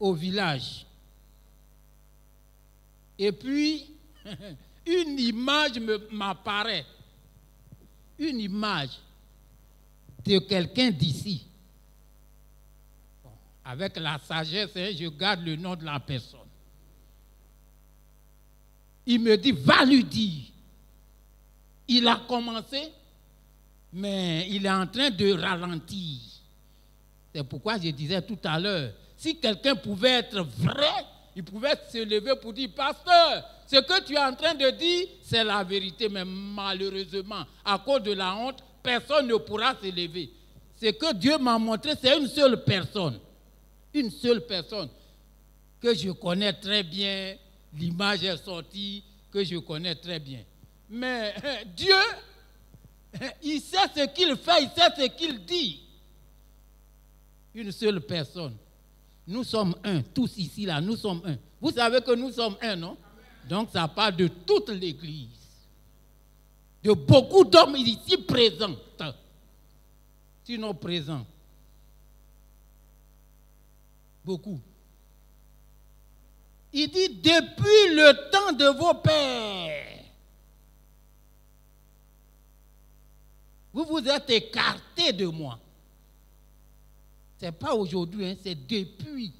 au village. Et puis, une image m'apparaît. Une image de quelqu'un d'ici. Avec la sagesse, je garde le nom de la personne. Il me dit, va lui dire. Il a commencé, mais il est en train de ralentir. C'est pourquoi je disais tout à l'heure, si quelqu'un pouvait être vrai, il pouvait se lever pour dire, pasteur, ce que tu es en train de dire, c'est la vérité. Mais malheureusement, à cause de la honte, personne ne pourra se lever. Ce que Dieu m'a montré, c'est une seule personne. Une seule personne que je connais très bien. L'image est sortie, que je connais très bien. Mais Dieu, il sait ce qu'il fait, il sait ce qu'il dit. Une seule personne. Nous sommes un, tous ici, là, nous sommes un. Vous savez que nous sommes un, non? Donc ça parle de toute l'Église. De beaucoup d'hommes ici présents. Sinon présents. Beaucoup. Il dit, depuis le temps de vos pères, vous vous êtes écartés de moi. Ce n'est pas aujourd'hui, hein, c'est depuis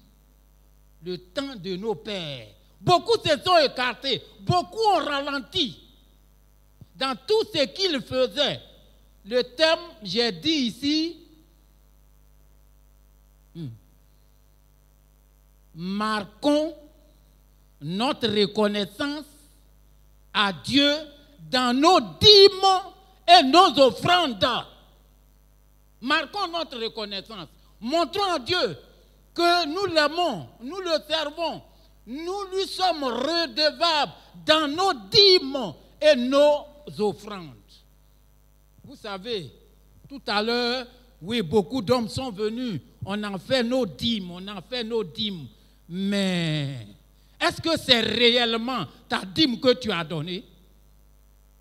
le temps de nos pères. Beaucoup se sont écartés, beaucoup ont ralenti dans tout ce qu'ils faisaient. Le thème, j'ai dit ici, marquons notre reconnaissance à Dieu dans nos dîmes et nos offrandes. Marquons notre reconnaissance. Montrons à Dieu que nous l'aimons, nous le servons, nous lui sommes redevables dans nos dîmes et nos offrandes. Vous savez, tout à l'heure, oui, beaucoup d'hommes sont venus, on en fait nos dîmes, mais est-ce que c'est réellement ta dîme que tu as donnée?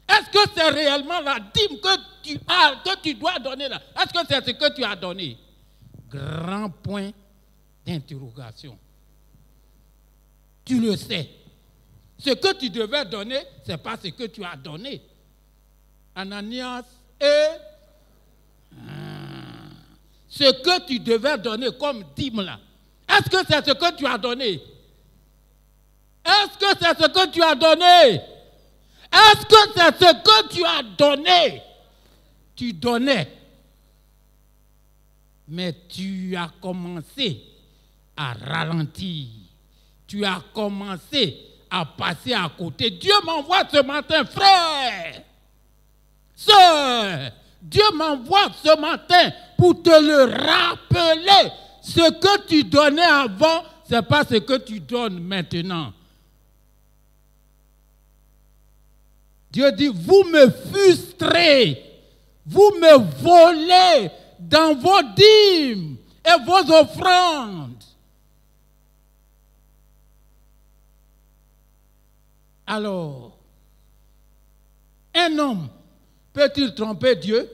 Est-ce que c'est réellement la dîme que tu dois donner là? Est-ce que c'est ce que tu as donné? Grand point d'interrogation. Tu le sais. Ce que tu devais donner, ce n'est pas ce que tu as donné. Ananias et ce que tu devais donner comme dîme là. Est-ce que c'est ce que tu as donné? Est-ce que c'est ce que tu as donné? Est-ce que c'est ce que tu as donné? Tu donnais. Mais tu as commencé à ralentir. Tu as commencé à passer à côté. Dieu m'envoie ce matin, frère, sœur, Dieu m'envoie ce matin pour te le rappeler. Ce que tu donnais avant, ce n'est pas ce que tu donnes maintenant. Dieu dit, vous me frustrez, vous me volez dans vos dîmes et vos offrandes. Alors, un homme peut-il tromper Dieu?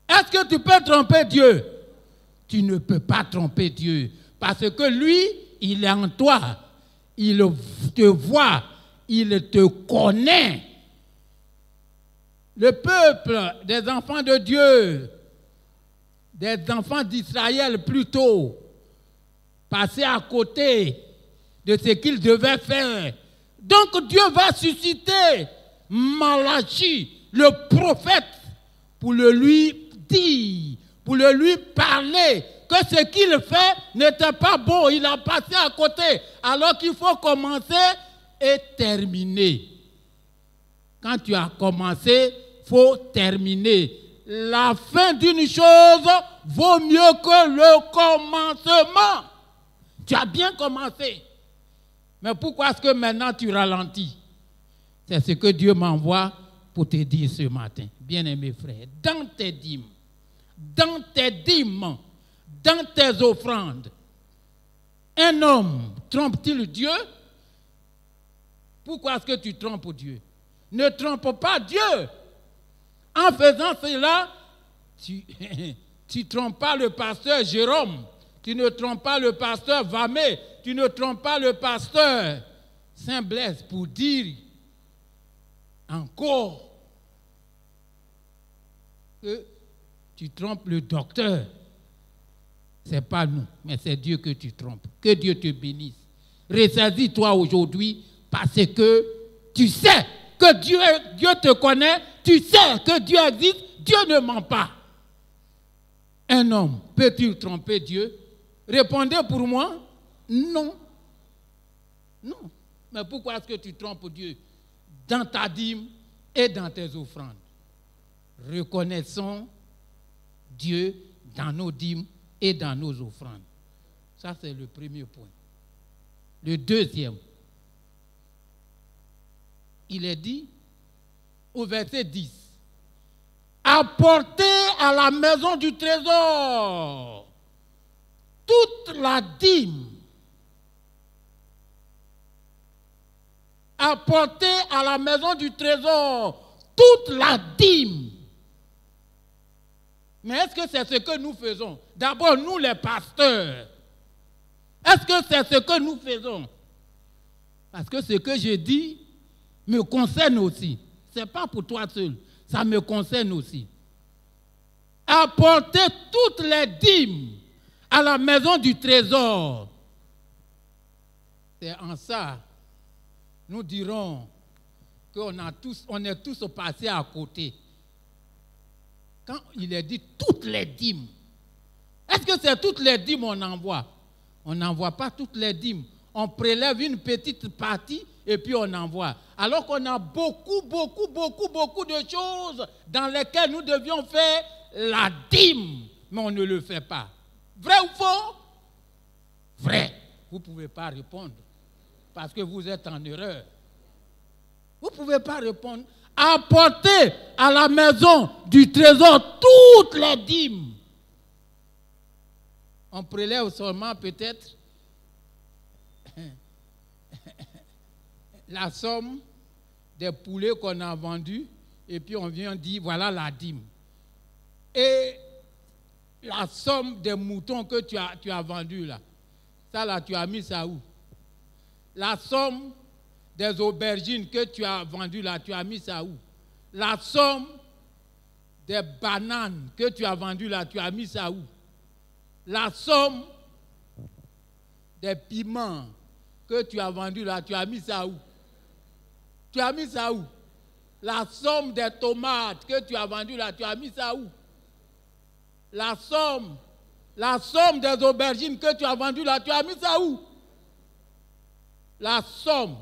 Est-ce que tu peux tromper Dieu? Tu ne peux pas tromper Dieu parce que lui, il est en toi. Il te voit, il te connaît. Le peuple des enfants de Dieu, des enfants d'Israël plutôt, passait à côté de ce qu'il devait faire. Donc Dieu va susciter Malachie, le prophète, pour le lui dire, pour le lui parler que ce qu'il fait n'était pas bon. Il a passé à côté, alors qu'il faut commencer et terminer. Quand tu as commencé, il faut terminer. La fin d'une chose vaut mieux que le commencement. Tu as bien commencé. Mais pourquoi est-ce que maintenant tu ralentis? C'est ce que Dieu m'envoie pour te dire ce matin. Bien-aimés frères, dans tes dîmes, dans tes offrandes, un homme trompe-t-il Dieu? Pourquoi est-ce que tu trompes Dieu? Ne trompe pas Dieu. En faisant cela, tu ne trompes pas le pasteur Jérôme, tu ne trompes pas le pasteur Vamé, tu ne trompes pas le pasteur Saint-Blaise pour dire encore que tu trompes le docteur. Ce n'est pas nous, mais c'est Dieu que tu trompes. Que Dieu te bénisse. Ressaisis-toi aujourd'hui parce que tu sais que Dieu te connaît, tu sais que Dieu existe, Dieu ne ment pas. Un homme peut-il tromper Dieu? Répondez pour moi, non. Non. Mais pourquoi est-ce que tu trompes Dieu dans ta dîme et dans tes offrandes? Reconnaissons Dieu dans nos dîmes et dans nos offrandes. Ça, c'est le premier point. Le deuxième, il est dit au verset 10, apportez à la maison du trésor toute la dîme. Apportez à la maison du trésor toute la dîme. Mais est-ce que c'est ce que nous faisons? D'abord, nous les pasteurs. Est-ce que c'est ce que nous faisons? Parce que ce que je dis me concerne aussi. Ce n'est pas pour toi seul, ça me concerne aussi. Apportez toutes les dîmes à la maison du trésor. C'est en ça, nous dirons qu'on est tous passés à côté. Quand il est dit toutes les dîmes, est-ce que c'est toutes les dîmes qu'on envoie? On n'envoie pas toutes les dîmes. On prélève une petite partie et puis on envoie. Alors qu'on a beaucoup de choses dans lesquelles nous devions faire la dîme, mais on ne le fait pas. Vrai ou faux? Vrai. Vous ne pouvez pas répondre parce que vous êtes en erreur. Vous ne pouvez pas répondre. Apportez à la maison du trésor toutes les dîmes. On prélève seulement peut-être la somme des poulets qu'on a vendus et puis on vient dire voilà la dîme. Et la somme des moutons que tu as vendus là, ça là tu as mis ça où? La somme des aubergines que tu as vendues là, tu as mis ça où? La somme des bananes que tu as vendues là, tu as mis ça où? La somme des piments que tu as vendus là, tu as mis ça où? Tu as mis ça où? La somme des tomates que tu as vendues là, tu as mis ça où? La somme La somme des aubergines que tu as vendues là, tu as mis ça où? La somme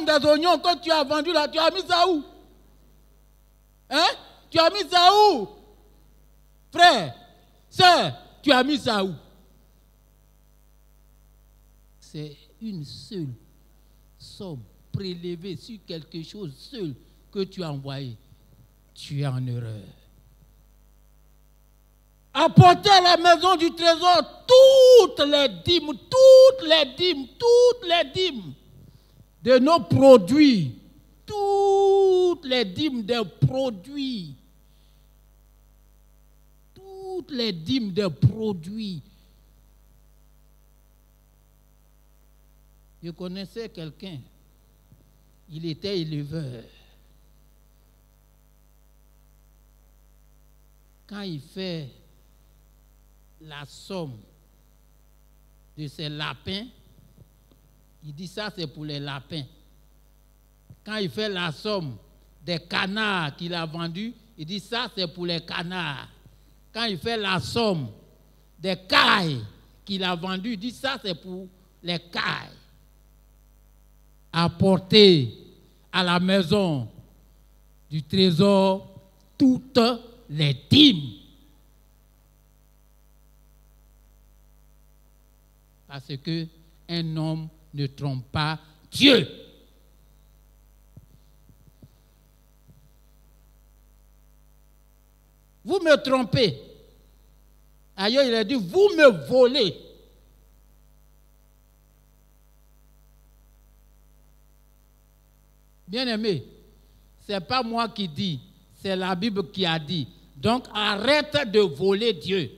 des oignons que tu as vendus là, tu as mis ça où? Hein? Tu as mis ça où? Frère, sœur, tu as mis ça où? C'est une seule somme prélevée sur quelque chose seul que tu as envoyé. Tu es en erreur. Apportez à la maison du trésor toutes les dîmes de nos produits, toutes les dîmes des produits, Je connaissais quelqu'un, il était éleveur. Quand il fait la somme de ses lapins, il dit ça c'est pour les lapins. Quand il fait la somme des canards qu'il a vendus, il dit ça c'est pour les canards. Quand il fait la somme des cailles qu'il a vendues, il dit ça c'est pour les cailles. Apporter à la maison du trésor toutes les dîmes. Parce que un homme ne trompe pas Dieu. Vous me trompez. Ailleurs, il a dit, vous me volez. Bien-aimé, ce n'est pas moi qui dis, c'est la Bible qui a dit. Donc arrête de voler Dieu.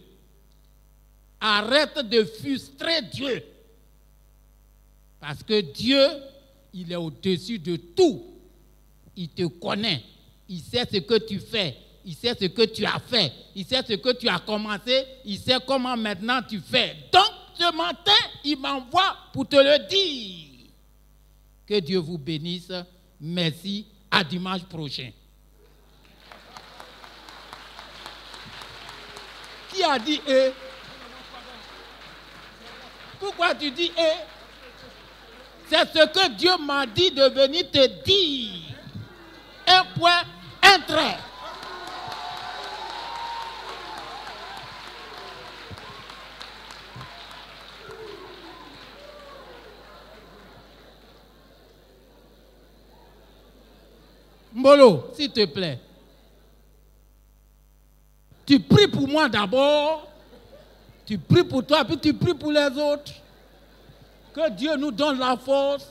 Arrête de frustrer Dieu. Parce que Dieu, il est au-dessus de tout. Il te connaît. Il sait ce que tu fais. Il sait ce que tu as fait. Il sait ce que tu as commencé. Il sait comment maintenant tu fais. Donc, ce matin, il m'envoie pour te le dire. Que Dieu vous bénisse. Merci. À dimanche prochain. Qui a dit « et » ? Pourquoi tu dis « et » ? C'est ce que Dieu m'a dit de venir te dire. Un point, un trait. Mbolo, s'il te plaît. Tu pries pour moi d'abord. Tu pries pour toi, puis tu pries pour les autres. Que Dieu nous donne la force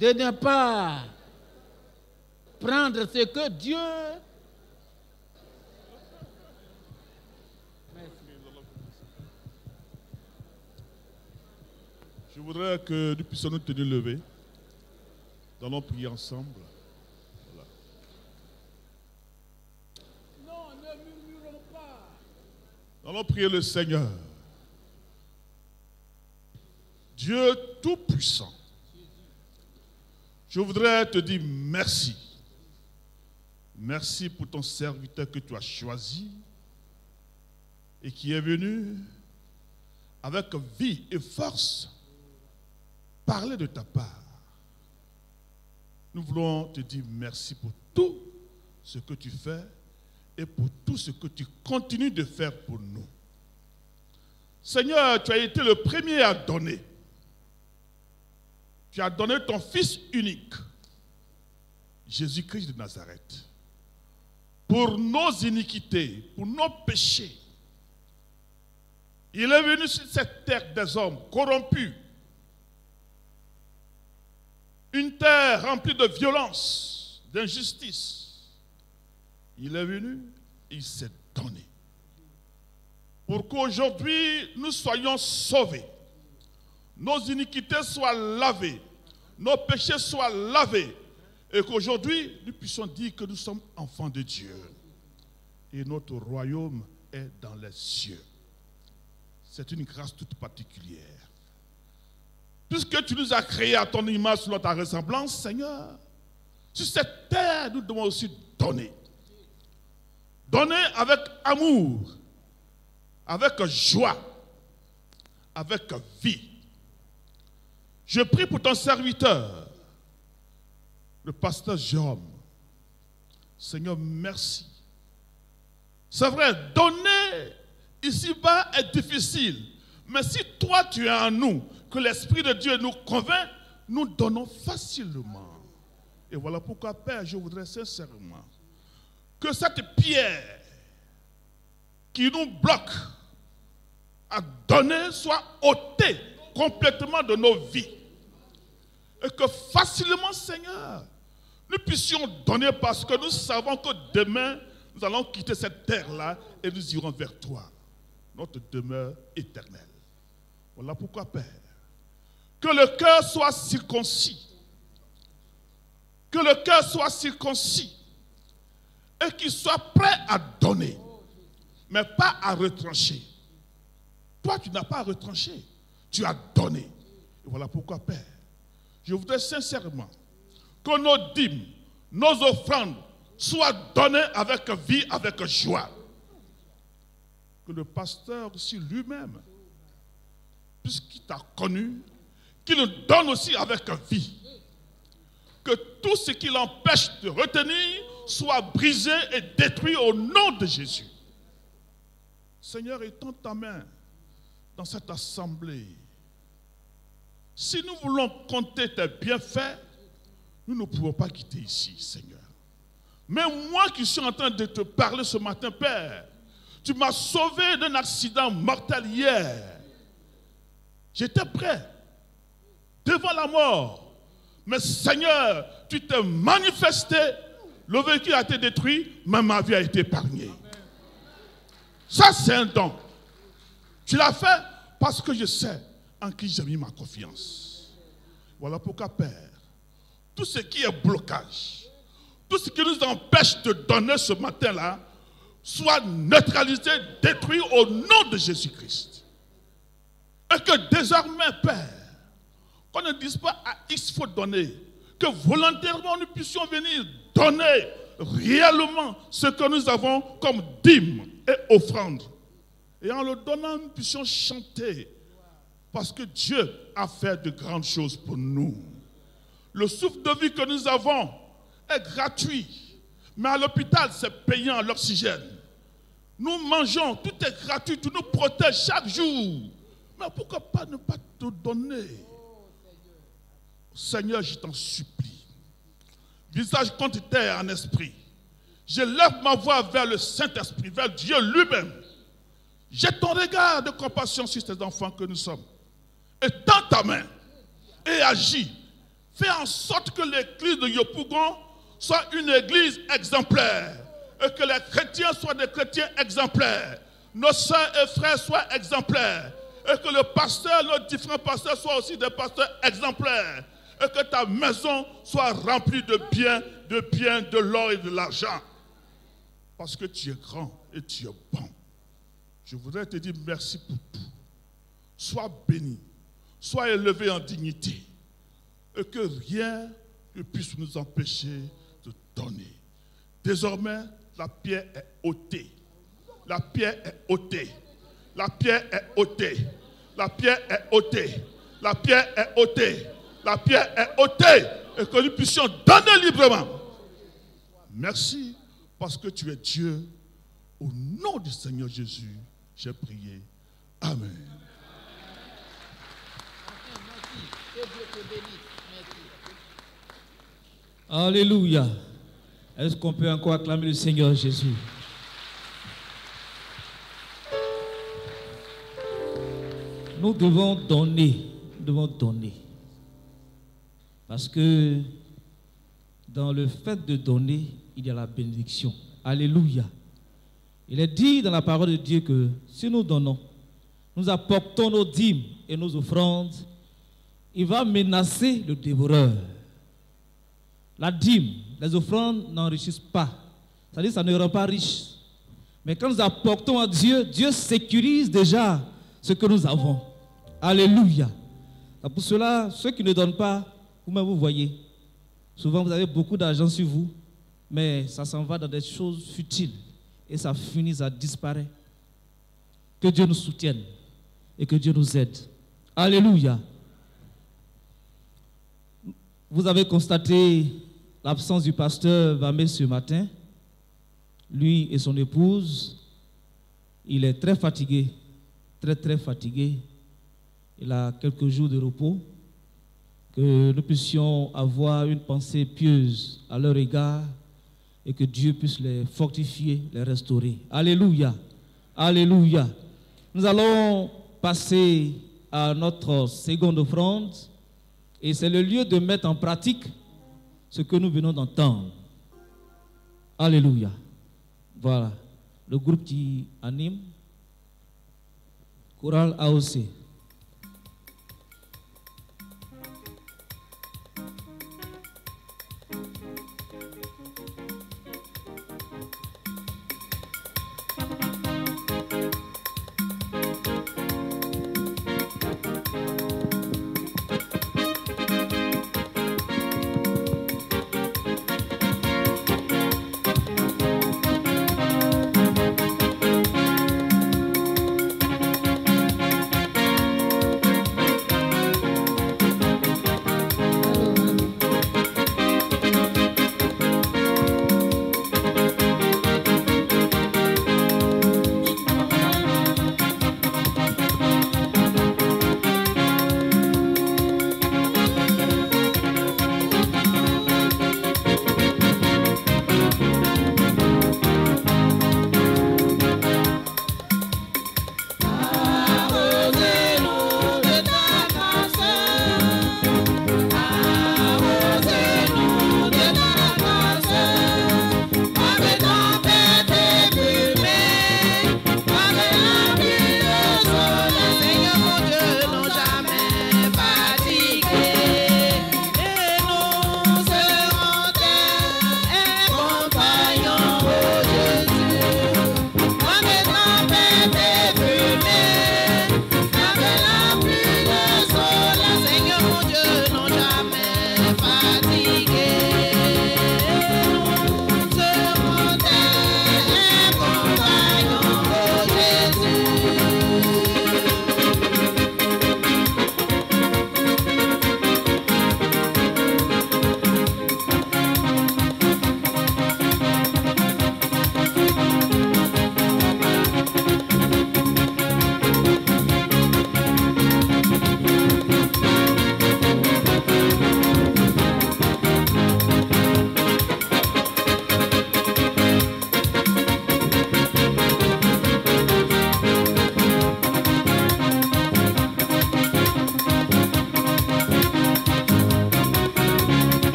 de ne pas prendre ce que Dieu... Je voudrais que nous puissions nous tenir levés. Nous allons prier ensemble. Voilà. Non, ne murmurons pas. Nous allons prier le Seigneur. Dieu Tout-Puissant, je voudrais te dire merci. Merci pour ton serviteur que tu as choisi et qui est venu avec vie et force parler de ta part. Nous voulons te dire merci pour tout ce que tu fais et pour tout ce que tu continues de faire pour nous. Seigneur, tu as été le premier à donner. Tu as donné ton Fils unique, Jésus-Christ de Nazareth, pour nos iniquités, pour nos péchés. Il est venu sur cette terre des hommes corrompus, une terre remplie de violence, d'injustice. Il est venu, il s'est donné. Pour qu'aujourd'hui nous soyons sauvés, nos iniquités soient lavées, nos péchés soient lavés, et qu'aujourd'hui nous puissions dire que nous sommes enfants de Dieu. Et notre royaume est dans les cieux. C'est une grâce toute particulière. Puisque tu nous as créés à ton image, selon ta ressemblance, Seigneur, sur cette terre, nous devons aussi donner. Donner avec amour, avec joie, avec vie. Je prie pour ton serviteur, le pasteur Jérôme. Seigneur, merci. C'est vrai, donner ici-bas est difficile. Mais si toi tu es en nous, que l'Esprit de Dieu nous convainc, nous donnons facilement. Et voilà pourquoi, Père, je voudrais sincèrement que cette pierre qui nous bloque à donner soit ôtée complètement de nos vies. Et que facilement, Seigneur, nous puissions donner parce que nous savons que demain, nous allons quitter cette terre-là et nous irons vers toi, notre demeure éternelle. Voilà pourquoi, Père, que le cœur soit circoncis. Que le cœur soit circoncis et qu'il soit prêt à donner, mais pas à retrancher. Toi, tu n'as pas à retrancher, tu as donné. Et voilà pourquoi, Père, je voudrais sincèrement que nos dîmes, nos offrandes soient données avec vie, avec joie. Que le pasteur aussi lui-même, puisqu'il t'a connu, qu'il nous donne aussi avec vie. Que tout ce qui l'empêche de retenir soit brisé et détruit au nom de Jésus. Seigneur, étends ta main dans cette assemblée. Si nous voulons compter tes bienfaits, nous ne pouvons pas quitter ici, Seigneur. Mais moi qui suis en train de te parler ce matin, Père, tu m'as sauvé d'un accident mortel hier. J'étais prêt devant la mort. Mais Seigneur, tu t'es manifesté, le véhicule a été détruit, mais ma vie a été épargnée. Ça, c'est un don. Tu l'as fait parce que je sais en qui j'ai mis ma confiance. Voilà pourquoi, Père, tout ce qui est blocage, tout ce qui nous empêche de donner ce matin-là, soit neutralisé, détruit au nom de Jésus-Christ. Et que désormais, Père, qu'on ne dise pas à X faut donner, que volontairement nous puissions venir donner réellement ce que nous avons comme dîme et offrande. Et en le donnant, nous puissions chanter, parce que Dieu a fait de grandes choses pour nous. Le souffle de vie que nous avons est gratuit, mais à l'hôpital, c'est payant l'oxygène. Nous mangeons, tout est gratuit, tout nous protège chaque jour. Mais pourquoi pas ne pas te donner? Seigneur, je t'en supplie. Visage contre terre en esprit. Je lève ma voix vers le Saint-Esprit, vers Dieu lui-même. Jette ton regard de compassion sur ces enfants que nous sommes. Et tends ta main et agis. Fais en sorte que l'église de Yopougon soit une église exemplaire. Et que les chrétiens soient des chrétiens exemplaires. Nos sœurs et frères soient exemplaires. Et que le pasteur, nos différents pasteurs soient aussi des pasteurs exemplaires. Et que ta maison soit remplie de biens, de l'or et de l'argent. Parce que tu es grand et tu es bon. Je voudrais te dire merci pour tout. Sois béni, sois élevé en dignité. Et que rien ne puisse nous empêcher de donner. Désormais, la pierre est ôtée. La pierre est ôtée. La pierre est ôtée. La pierre est ôtée. La pierre est ôtée. La pierre est ôtée. Et que nous puissions donner librement. Merci parce que tu es Dieu. Au nom du Seigneur Jésus, j'ai prié. Amen. Alléluia. Est-ce qu'on peut encore acclamer le Seigneur Jésus? Nous devons donner. Nous devons donner. Parce que dans le fait de donner, il y a la bénédiction. Alléluia. Il est dit dans la parole de Dieu que si nous donnons, nous apportons nos dîmes et nos offrandes, il va menacer le dévoreur. La dîme, les offrandes n'enrichissent pas. C'est-à-dire que ça ne rend pas riche. Mais quand nous apportons à Dieu, Dieu sécurise déjà ce que nous avons. Alléluia. Et pour cela, ceux qui ne donnent pas, vous-même vous voyez, souvent vous avez beaucoup d'argent sur vous, mais ça s'en va dans des choses futiles et ça finit, ça disparaît. Que Dieu nous soutienne et que Dieu nous aide. Alléluia. Vous avez constaté l'absence du pasteur Vamé ce matin. Lui et son épouse, il est très fatigué, très fatigué. Il a quelques jours de repos. Que nous puissions avoir une pensée pieuse à leur égard et que Dieu puisse les fortifier, les restaurer. Alléluia. Alléluia. Nous allons passer à notre seconde offrande et c'est le lieu de mettre en pratique ce que nous venons d'entendre. Alléluia. Voilà. Le groupe qui anime, Chorale AOC. Thank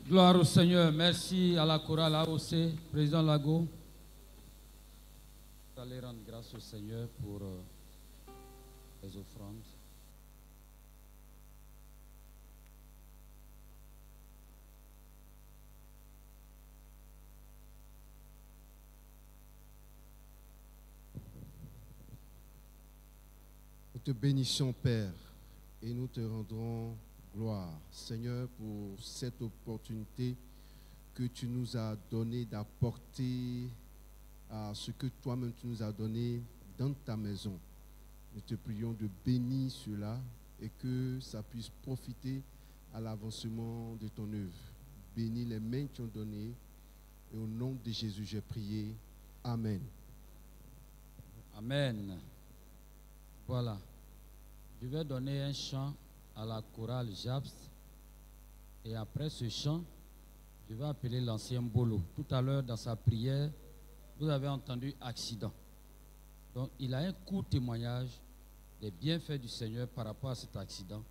Gloire au Seigneur. Merci à la chorale AOC, président Lago. Vous allez rendre grâce au Seigneur pour les offrandes. Nous te bénissons, Père, et nous te rendrons gloire, Seigneur, pour cette opportunité que tu nous as donnée d'apporter à ce que toi-même tu nous as donné dans ta maison. Nous te prions de bénir cela et que ça puisse profiter à l'avancement de ton œuvre. Bénis les mains qui ont donné et au nom de Jésus j'ai prié. Amen. Amen. Voilà. Je vais donner un chant à la chorale JAPS et après ce chant, je vais appeler l'ancien Bolo. Tout à l'heure, dans sa prière, vous avez entendu accident. Donc, il a un court témoignage des bienfaits du Seigneur par rapport à cet accident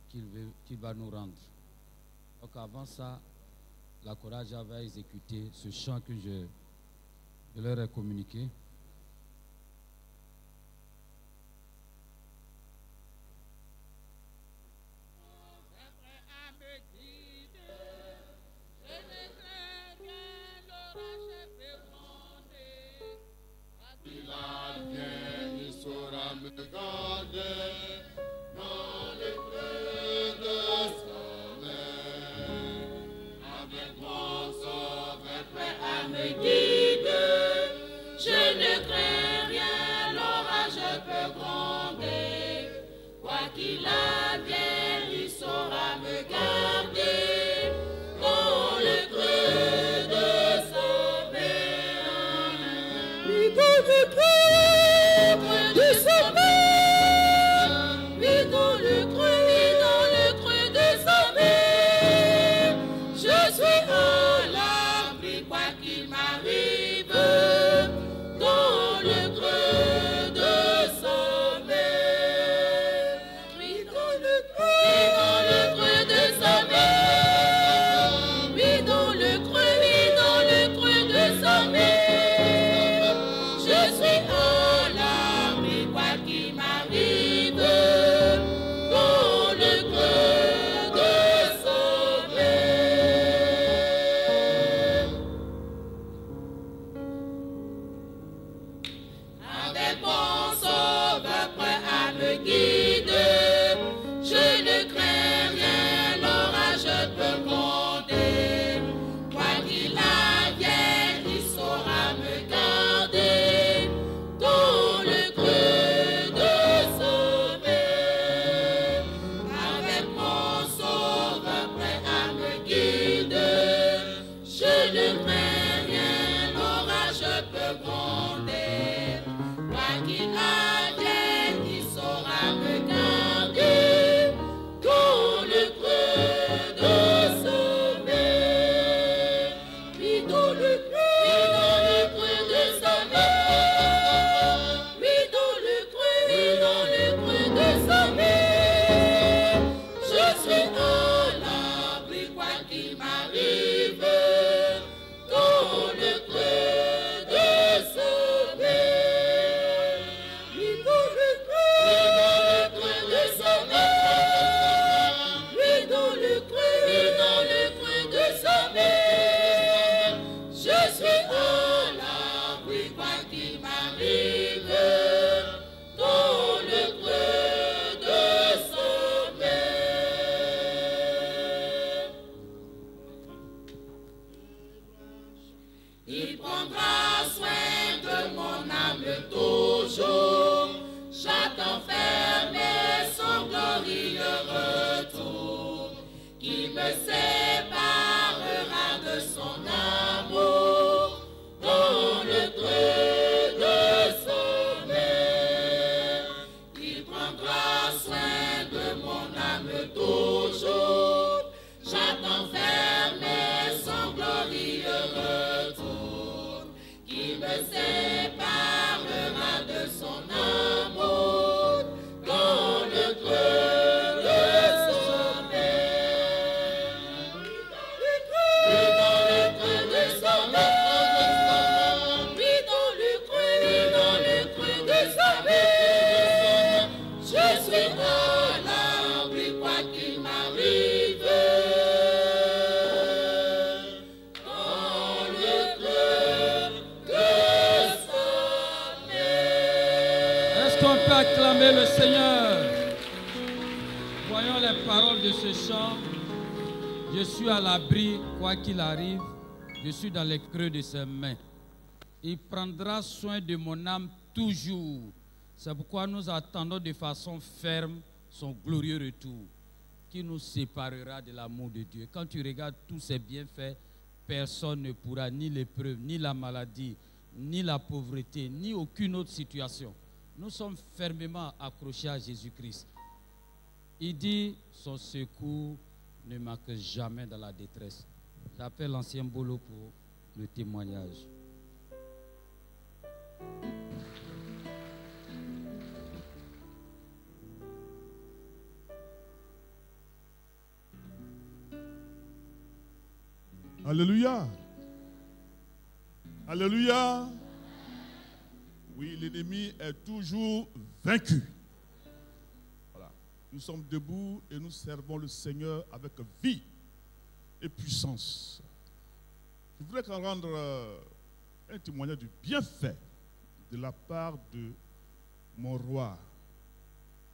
qu'il va nous rendre. Donc, avant ça, la chorale JAPS va exécuter ce chant que je leur ai communiqué. peux acclamer le Seigneur. Voyons les paroles de ce chant. Je suis à l'abri, quoi qu'il arrive. Je suis dans les creux de ses mains. Il prendra soin de mon âme toujours. C'est pourquoi nous attendons de façon ferme son glorieux retour, qui nous séparera de l'amour de Dieu. Quand tu regardes tous ces bienfaits, personne ne pourra, ni l'épreuve, ni la maladie, ni la pauvreté, ni aucune autre situation. Nous sommes fermement accrochés à Jésus-Christ. Il dit, son secours ne manque jamais dans la détresse. J'appelle l'ancien Bolo pour le témoignage. Alléluia. Alléluia. Oui, l'ennemi est toujours vaincu. Voilà. Nous sommes debout et nous servons le Seigneur avec vie et puissance. Je voudrais rendre un témoignage du bienfait de la part de mon roi,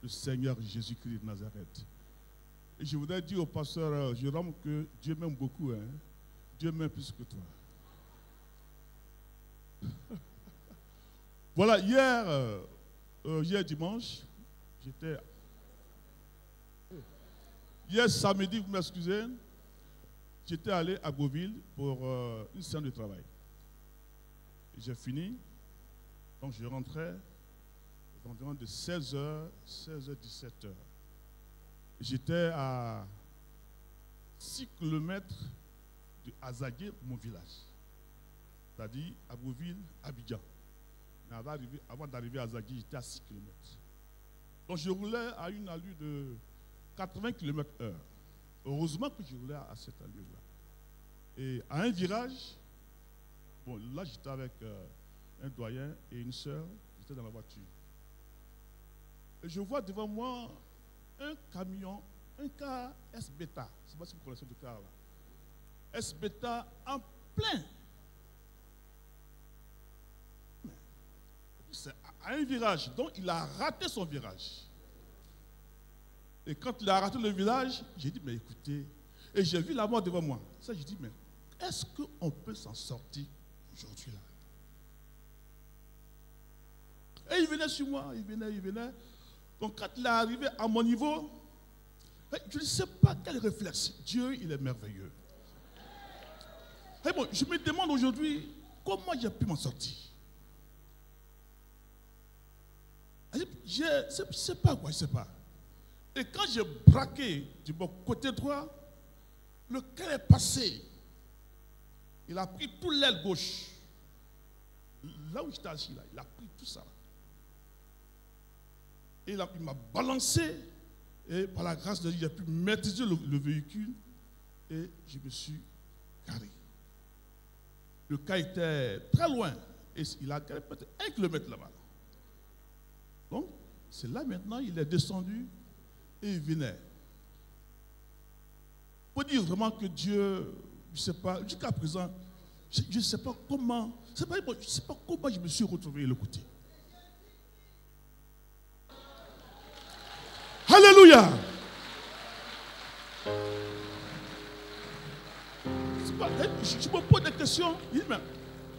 le Seigneur Jésus-Christ de Nazareth. Et je voudrais dire au pasteur Jérôme que Dieu m'aime beaucoup. Hein? Dieu m'aime plus que toi. Voilà, hier dimanche, hier samedi, vous m'excusez, j'étais allé à Beauville pour une séance de travail. J'ai fini, donc je rentrais environ de 16h, 17h. J'étais à 6 km de Azagué, mon village. C'est-à-dire à Beauville, Abidjan. Mais avant d'arriver à Azagué, j'étais à 6 km. Donc je roulais à une allure de 80 km/h. Heureusement que je roulais à cette allure-là. Et à un virage, bon, là j'étais avec un doyen et une sœur, j'étais dans la voiture. Et je vois devant moi un camion, un car S-Beta. Je ne sais pas si vous connaissez ce car-là. S-Beta en plein. C'est à un virage, donc il a raté son virage. Et quand il a raté le virage, j'ai dit, mais écoutez, et j'ai vu la mort devant moi. Ça, j'ai dit, mais est-ce qu'on peut s'en sortir aujourd'hui là? Et il venait sur moi, il venait. Donc quand il est arrivé à mon niveau, je ne sais pas quel réflexe. Dieu, il est merveilleux. Et bon, je me demande aujourd'hui comment j'ai pu m'en sortir. Je ne sais pas quoi, je ne sais pas. Et quand j'ai braqué du bon côté droit, le cœur est passé. Il a pris tout l'aile gauche. Là où j'étais assis, là, il a pris tout ça. Et il m'a balancé. Et par la grâce de Dieu, j'ai pu maîtriser le véhicule. Et je me suis garé. Le cas était très loin. Et il a garé peut-être 1 kilomètre là-bas. Donc, c'est là maintenant, il est descendu et il venait. Pour dire vraiment que Dieu, je ne sais pas, jusqu'à présent, je ne sais pas comment, je ne sais pas comment je me suis retrouvé de l'autre côté. Alléluia! Je me pose des questions, je dis, mais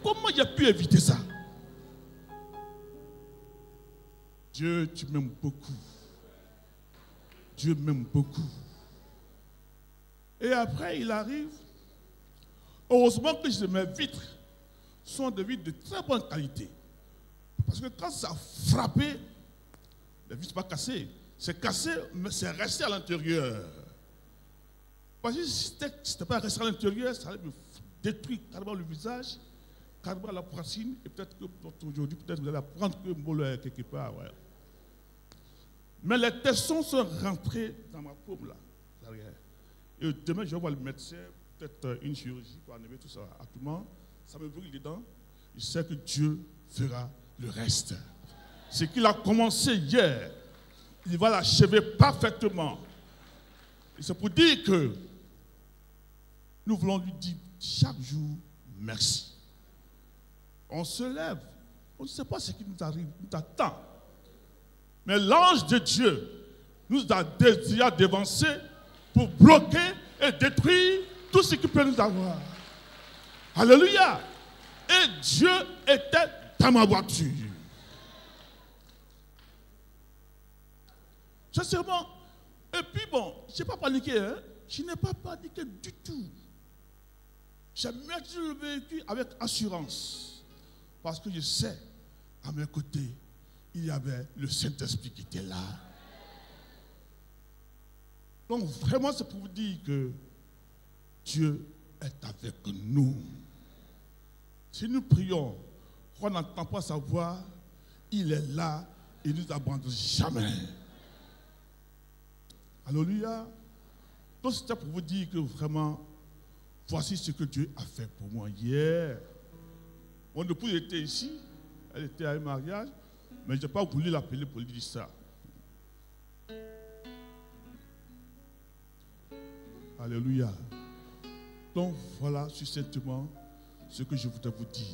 comment j'ai pu éviter ça? Dieu, tu m'aimes beaucoup. Dieu m'aime beaucoup. Et après, il arrive. Heureusement que mes vitres sont des vitres de très bonne qualité. Parce que quand ça a frappé, les vitres ne sont pas cassées. C'est cassé, mais c'est resté à l'intérieur. Parce que si ce n'était pas resté à l'intérieur, ça allait me détruire carrément le visage, carrément la poitrine. Et peut-être que aujourd'hui, peut-être vous allez apprendre que mon quelque part. Ouais. Mais les tessons sont rentrés dans ma paume là, derrière. Et demain, je vais voir le médecin, peut-être une chirurgie pour enlever tout ça. Actuellement, ça me brûle dedans. Je sais que Dieu fera le reste. Ce qu'il a commencé hier, il va l'achever parfaitement. Et c'est pour dire que nous voulons lui dire chaque jour merci. On se lève, on ne sait pas ce qui nous arrive, nous attend. Mais l'ange de Dieu nous a déjà dévancé pour bloquer et détruire tout ce qui peut nous avoir. Alléluia. Et Dieu était dans ma voiture. Sincèrement. Et puis bon, je n'ai pas paniqué. Hein? Je n'ai pas paniqué du tout. J'ai mis le véhicule avec assurance. Parce que je sais, à mes côtés, il y avait le Saint-Esprit qui était là. Donc vraiment, c'est pour vous dire que Dieu est avec nous. Si nous prions, qu'on n'entend pas sa voix, il est là et il ne nous abandonne jamais. Alléluia. Donc c'était pour vous dire que vraiment, voici ce que Dieu a fait pour moi hier. Mon épouse était ici, elle était à un mariage, mais je n'ai pas voulu l'appeler pour lui dire ça. Alléluia. Donc voilà succinctement ce que je voudrais vous dire.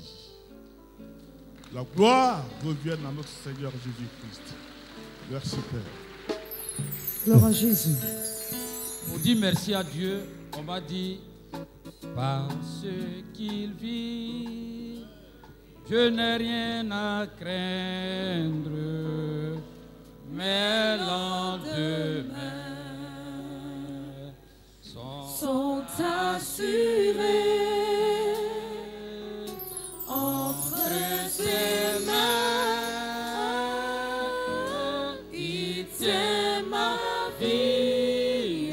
La gloire revienne à notre Seigneur Jésus-Christ. Merci Père. Gloire à Jésus. Pour dire merci à Dieu, on va dire parce qu'il vit, je n'ai rien à craindre, mais lendemain sont assurés entre ses mains. Il tient ma vie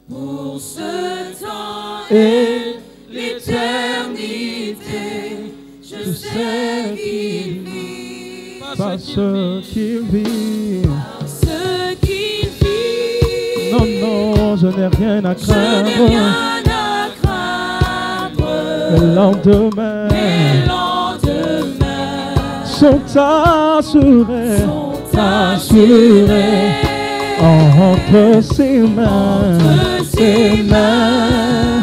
pour ce temps et l'éternité. Je sais qu'il vit, Parce qu'il vit. parce qu'il vit. Non, non, je n'ai rien à Je n'ai craindre. rien à craindre. Le lendemain Les lendemains sont assurés. assurés Entre ses mains. entre ses mains.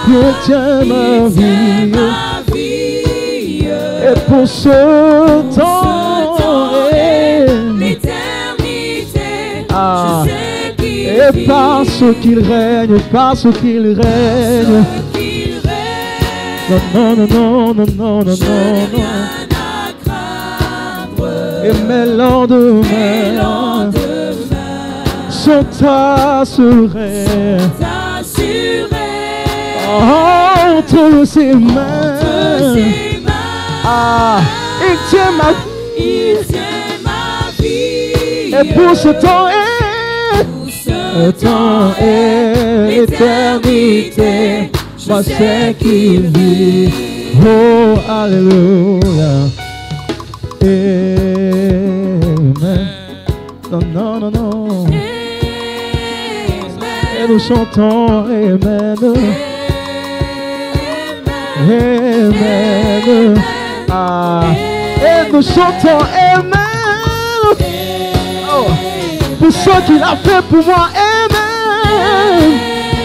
Il tient ma vie. Ma vie Et pour ce temps et l'éternité. Ah. Je sais qu'il et vit. parce qu'il règne, parce qu'il règne. Qu'il règne. Non, non, non, non, non, non, Je n'ai non, non. rien à craindre. Et mes lendemains Les lendemains sont assurés. assurés Entre ses mains. entre ses mains. Ah, il tient ma vie. Il tient ma vie. Et pour ce temps et Pour ce temps et l'éternité, moi c'est qu'il vit. Oh, alléluia. Amen. Non, non, non, non. Et nous chantons Amen. Amen. Ah. Et nous chantons Amen. Oh. Pour ce qu'il a fait pour moi, Amen.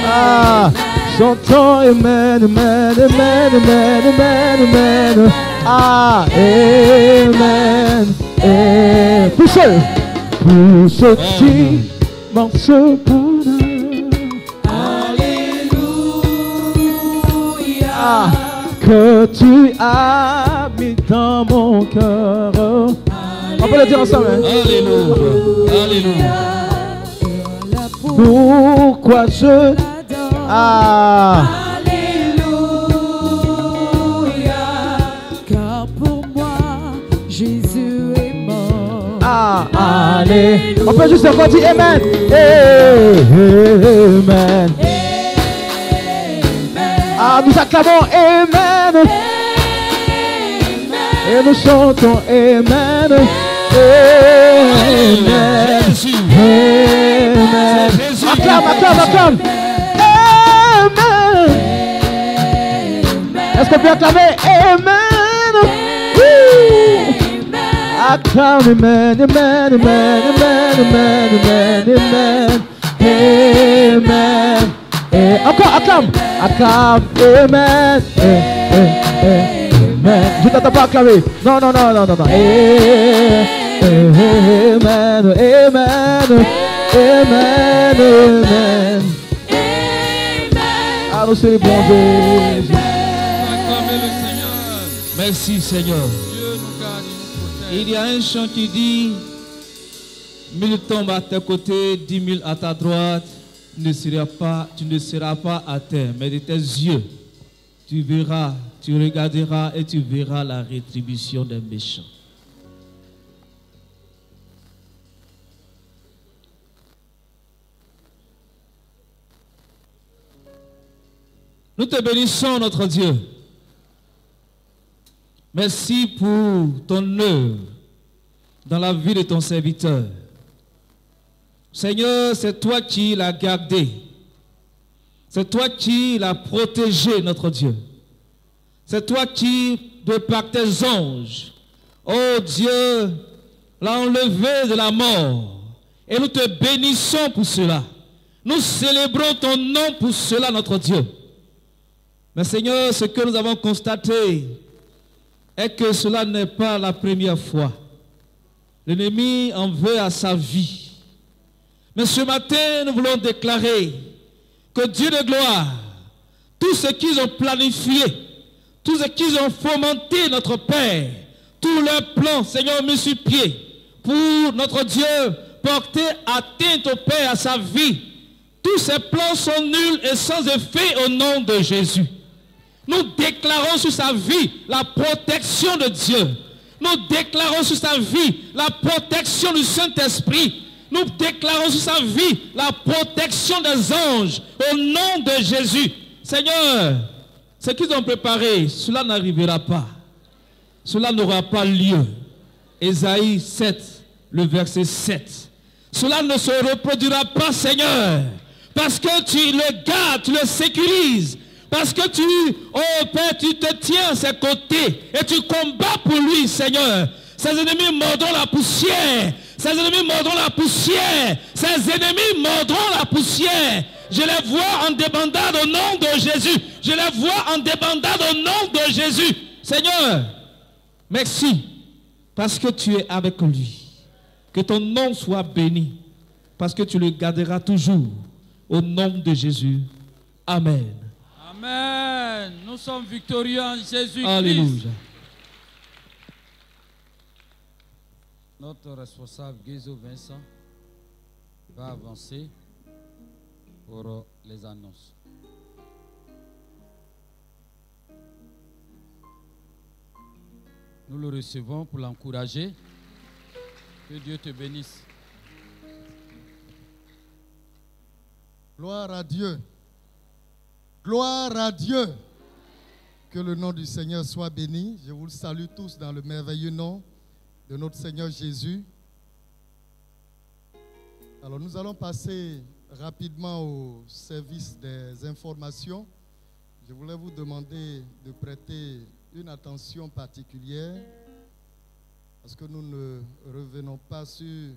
Ah. Chantons Amen, Amen, Amen, Amen, Amen, Amen. Ah. Amen. Et pour ce petit morceau bonheur. Alléluia. Que tu as mis dans mon cœur. On peut le dire ensemble. Hein? Alléluia. Alléluia. Pourquoi je ah Alléluia. Car pour moi, Jésus est mort. ah allez. On peut juste encore dire Amen. Amen. Ah, nous acclamons Amen. Et nous chantons Amen. Amen. Amen. Acclame, acclame, acclame. Amen. Est-ce qu'on peut acclamer Amen? Acclame Amen, Amen, Amen, Amen, Amen, Amen, Amen. Et encore, acclame, acclame, Amen, Amen. Je ne t'entends pas acclamer. Non, non, non, non, non, non. Amen, amen, amen, amen. Allons célébrer Jésus. Acclamez le Seigneur. Merci Seigneur. Dieu nous garde, il nous protège. Il y a un chant qui dit 1000 tombent à tes côtés, 10 000 à ta droite, tu ne seras pas à terre, mais de tes yeux, tu verras, tu regarderas et tu verras la rétribution des méchants. Nous te bénissons, notre Dieu. Merci pour ton œuvre dans la vie de ton serviteur. Seigneur, c'est toi qui l'as gardé. C'est toi qui l'as protégé, notre Dieu. C'est toi qui, de par tes anges, oh Dieu, l'as enlevé de la mort. Et nous te bénissons pour cela. Nous célébrons ton nom pour cela, notre Dieu. Mais Seigneur, ce que nous avons constaté est que cela n'est pas la première fois. L'ennemi en veut à sa vie. Mais ce matin, nous voulons déclarer que Dieu de gloire, tout ce qu'ils ont planifié, tout ce qu'ils ont fomenté, notre Père, tous leurs plans, Seigneur, mis sur pied, pour notre Dieu, porter atteinte au Père, à sa vie, tous ces plans sont nuls et sans effet au nom de Jésus. Nous déclarons sur sa vie la protection de Dieu. Nous déclarons sur sa vie la protection du Saint-Esprit. Nous déclarons sur sa vie la protection des anges au nom de Jésus. Seigneur, ce qu'ils ont préparé, cela n'arrivera pas. Cela n'aura pas lieu. Ésaïe 7, le verset 7. Cela ne se reproduira pas, Seigneur, parce que tu le gardes, tu le sécurises. Parce que tu, oh Père, tu te tiens à ses côtés et tu combats pour lui, Seigneur. Ses ennemis mordront la poussière. Ses ennemis mordront la poussière. Ses ennemis mordront la poussière. Je les vois en débandade au nom de Jésus. Je les vois en débandade au nom de Jésus. Seigneur, merci parce que tu es avec lui. Que ton nom soit béni parce que tu le garderas toujours au nom de Jésus. Amen. Amen. Nous sommes victorieux en Jésus-Christ. Alléluia. Notre responsable Guézo Vincent va avancer pour les annonces. Nous le recevons pour l'encourager. Que Dieu te bénisse. Gloire à Dieu. Gloire à Dieu. Que le nom du Seigneur soit béni. Je vous salue tous dans le merveilleux nom de notre Seigneur Jésus. Alors nous allons passer rapidement au service des informations. Je voulais vous demander de prêter une attention particulière parce que nous ne revenons pas sur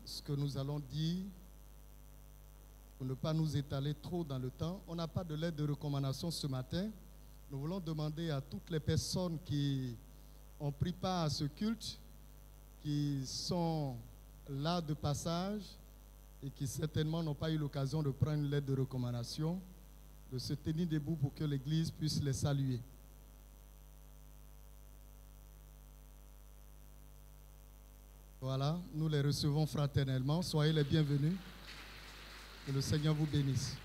ce que nous allons dire pour ne pas nous étaler trop dans le temps. On n'a pas de lettre de recommandation ce matin. Nous voulons demander à toutes les personnes qui ont pris part à ce culte, qui sont là de passage et qui certainement n'ont pas eu l'occasion de prendre une lettre de recommandation, de se tenir debout pour que l'Église puisse les saluer. Voilà, nous les recevons fraternellement. Soyez les bienvenus. Que le Seigneur vous bénisse.